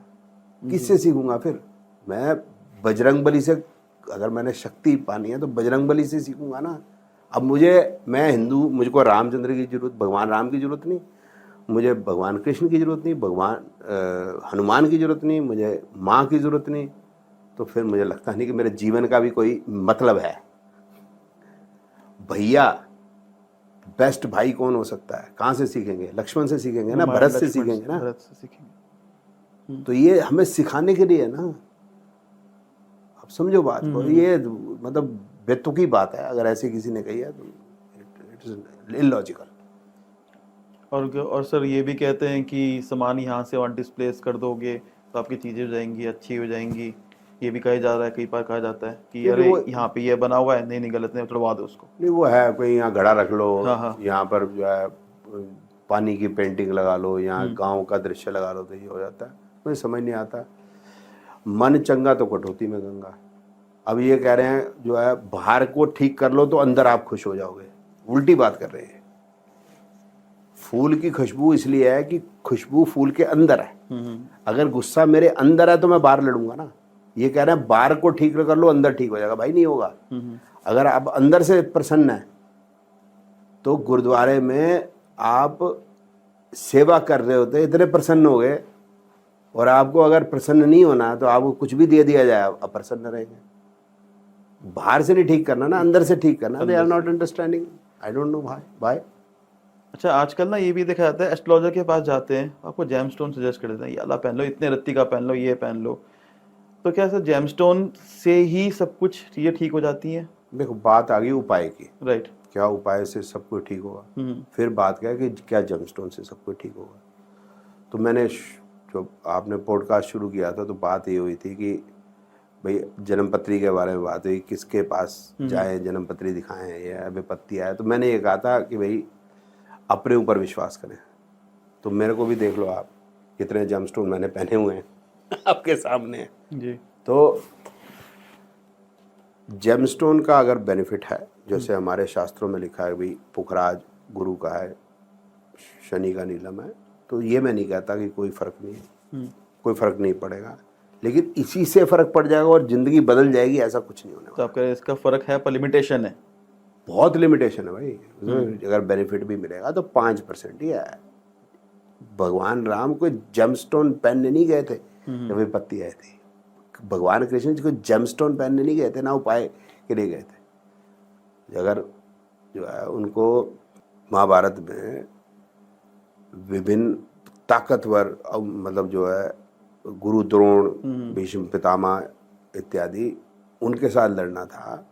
किससे सीखूंगा? फिर मैं बजरंग बली से, अगर मैंने शक्ति पानी है तो बजरंग बली से सीखूंगा ना। अब मैं हिंदू, मुझको रामचंद्र की जरूरत, भगवान राम की जरूरत नहीं, मुझे भगवान कृष्ण की जरूरत नहीं, भगवान हनुमान की जरूरत नहीं, मुझे माँ की जरूरत नहीं। तो फिर मुझे लगता नहीं कि मेरे जीवन का भी कोई मतलब है। भैया बेस्ट भाई कौन हो सकता है? कहाँ से सीखेंगे? लक्ष्मण से सीखेंगे ना, भरत से सीखेंगे ना। भरत से सीखेंगे। तो ये हमें सिखाने के लिए है ना, आप समझो बात को। ये मतलब बेतुकी बात है, अगर ऐसे किसी ने कही है तो इट इज इलॉजिकल। और सर ये भी कहते हैं कि सामान यहाँ से वहाँ डिस्प्लेस कर दोगे तो आपकी चीज़ें हो जाएंगी, अच्छी हो जाएंगी। ये भी कहा जा रहा है, कई बार कहा जाता है कि नहीं, अरे वो यहाँ पे ये बना हुआ है, नहीं नहीं गलत नहीं, तुड़वा दो उसको। नहीं, वो है कोई यहाँ घड़ा रख लो, हाँ। यहाँ पर जो है पानी की पेंटिंग लगा लो, यहाँ गांव का दृश्य लगा लो, तो ये हो जाता है। मुझे समझ नहीं आता। मन चंगा तो कटौती में गंगा। अब ये कह रहे हैं जो है बाहर को ठीक कर लो तो अंदर आप खुश हो जाओगे, उल्टी बात कर रहे हैं। फूल की खुशबू इसलिए है कि खुशबू फूल के अंदर है। अगर गुस्सा मेरे अंदर है तो मैं बाहर लड़ूंगा ना। ये कह रहे हैं बाहर को ठीक कर लो अंदर ठीक हो जाएगा, भाई नहीं होगा। अगर आप अंदर से प्रसन्न है तो गुरुद्वारे में आप सेवा कर रहे होते इतने प्रसन्न हो गए, और आपको अगर प्रसन्न नहीं होना तो आपको कुछ भी दे दिया जाए आप अप्रसन्न रहेंगे। बाहर से नहीं ठीक करना ना, अंदर से ठीक करना। They are not understanding, I don't know भाई। अच्छा, आजकल ना ये भी देखा जाता है, एस्ट्रोलॉजर के पास जाते हैं, आपको जेमस्टोन सजेस्ट कर देते हैं, ये वाला पहन लो, इतने रत्ती का पहन लो, ये पहन लो। तो क्या सर जेमस्टोन से ही सब कुछ चीजें ठीक हो जाती हैं? देखो बात आ गई उपाय की, राइट। क्या उपाय से सब कुछ ठीक होगा। फिर बात क्या है कि क्या जेमस्टोन से सब कुछ ठीक होगा। तो मैंने जो आपने पॉडकास्ट शुरू किया था तो बात ये हुई थी कि भाई जन्मपत्री के बारे में बात हुई, किसके पास जाए जन्मपत्री दिखाएं या विपत्ति आए। तो मैंने ये कहा था कि भाई अपने ऊपर विश्वास करें। तो मेरे को भी देख लो आप, कितने जेमस्टोन मैंने पहने हुए हैं आपके सामने जी। तो जेमस्टोन का अगर बेनिफिट है, जैसे हमारे शास्त्रों में लिखा है भाई पुखराज गुरु का है, शनि का नीलम है, तो ये मैं नहीं कहता कि कोई फर्क नहीं है, कोई फर्क नहीं पड़ेगा, लेकिन इसी से फर्क पड़ जाएगा और जिंदगी बदल जाएगी, ऐसा कुछ नहीं होने वाला। तो आप कह रहे हैं इसका फर्क है पर लिमिटेशन है? बहुत लिमिटेशन है भाई। अगर बेनिफिट भी मिलेगा तो 5% ही है। भगवान राम कोई जेमस्टोन पहनने नहीं गए थे जब विपत्ति आई थी। भगवान कृष्ण जी को जेमस्टोन पहनने नहीं गए थे, ना उपाय के लिए गए थे। अगर जो है उनको महाभारत में विभिन्न ताकतवर मतलब जो है गुरु द्रोण, भीष्म पितामह इत्यादि, उनके साथ लड़ना था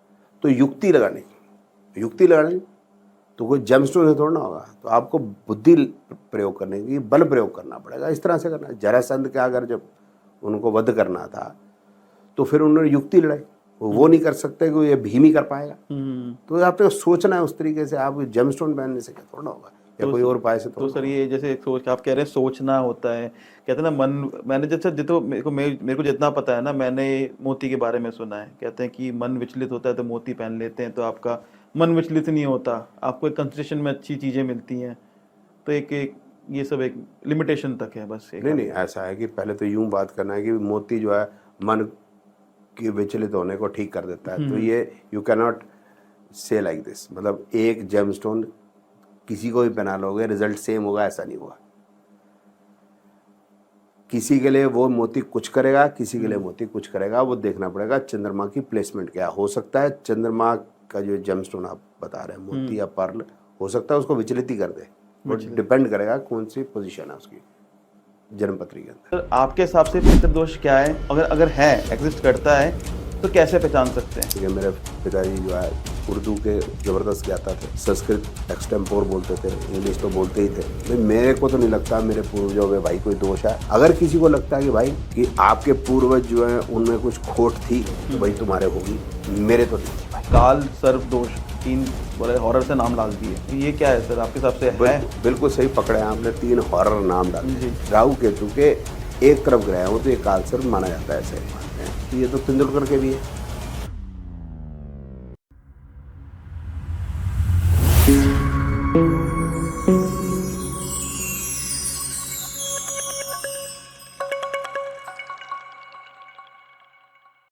तो युक्ति लगानी तो कोई जेमस्टोन से थोड़ा ना होगा। तो आपको बुद्धि प्रयोग करने की, बल प्रयोग करना पड़ेगा। इस तरह से करना। जरासंध का अगर जब उनको वध करना था तो फिर उन्होंने युक्ति लड़ाई, वो नहीं कर सकते कि ये भीम ही कर पाएगा। तो आपको सोचना है उस तरीके से। आप जेमस्टोन पहनने से क्या थोड़ा ना होगा, या कोई और उपाय से तो सर ये जैसे सोच, आप कह रहे हैं सोचना होता है, कहते हैं ना मन। मैंने जैसे जितो मेरे को जितना पता है ना, मैंने मोती के बारे में सुना है, कहते हैं कि मन विचलित होता है तो मोती पहन लेते हैं, तो आपका मन विचलित नहीं होता, आपको एक कंसेशन में अच्छी चीज़ें मिलती हैं। तो एक ये सब एक लिमिटेशन तक है बस। नहीं, ऐसा है कि पहले तो यूं बात करना है कि मोती जो है मन के विचलित होने को ठीक कर देता है। तो ये यू कैन नॉट से लाइक दिस, मतलब एक जेमस्टोन किसी को भी पहना लोगे रिजल्ट सेम होगा, ऐसा नहीं होगा। किसी के लिए वो मोती कुछ करेगा, किसी के लिए मोती कुछ करेगा। वो देखना पड़ेगा चंद्रमा की प्लेसमेंट क्या हो सकता है। चंद्रमा का जो जेमस्टोन आप बता रहे हैं, मोती या पर्ल, हो सकता है उसको विचलित ही कर दे। वो डिपेंड करेगा कौन सी पोजीशन है उसकी जन्मपत्री के अंदर। सर आपके हिसाब से पितृदोष क्या है? अगर है, एग्जिस्ट करता है, तो कैसे पहचान सकते हैं? ठीक है, मेरे पिताजी जो है उर्दू के ज़बरदस्त ज्ञाता थे, संस्कृत एक्सटेम्पोर बोलते थे, इंग्लिश तो बोलते ही थे। भाई मेरे को तो नहीं लगता मेरे पूर्वजों में भाई कोई दोष है। अगर किसी को लगता है कि भाई कि आपके पूर्वज जो हैं उनमें कुछ खोट थी तो भाई तुम्हारे होगी, मेरे तो नहीं। काल सर्प दोष, 3 बड़े हॉरर से नाम डाल दिए, ये क्या है सर आपके हिसाब से? है बिल्कुल सही पकड़े आपने, 3 हॉरर नाम डाले। राहु केतु के एक तरफ ग्रह हो तो ये काल सर्प माना जाता है, ऐसे मानते हैं। तो ये तो तेंदुलकर के भी है।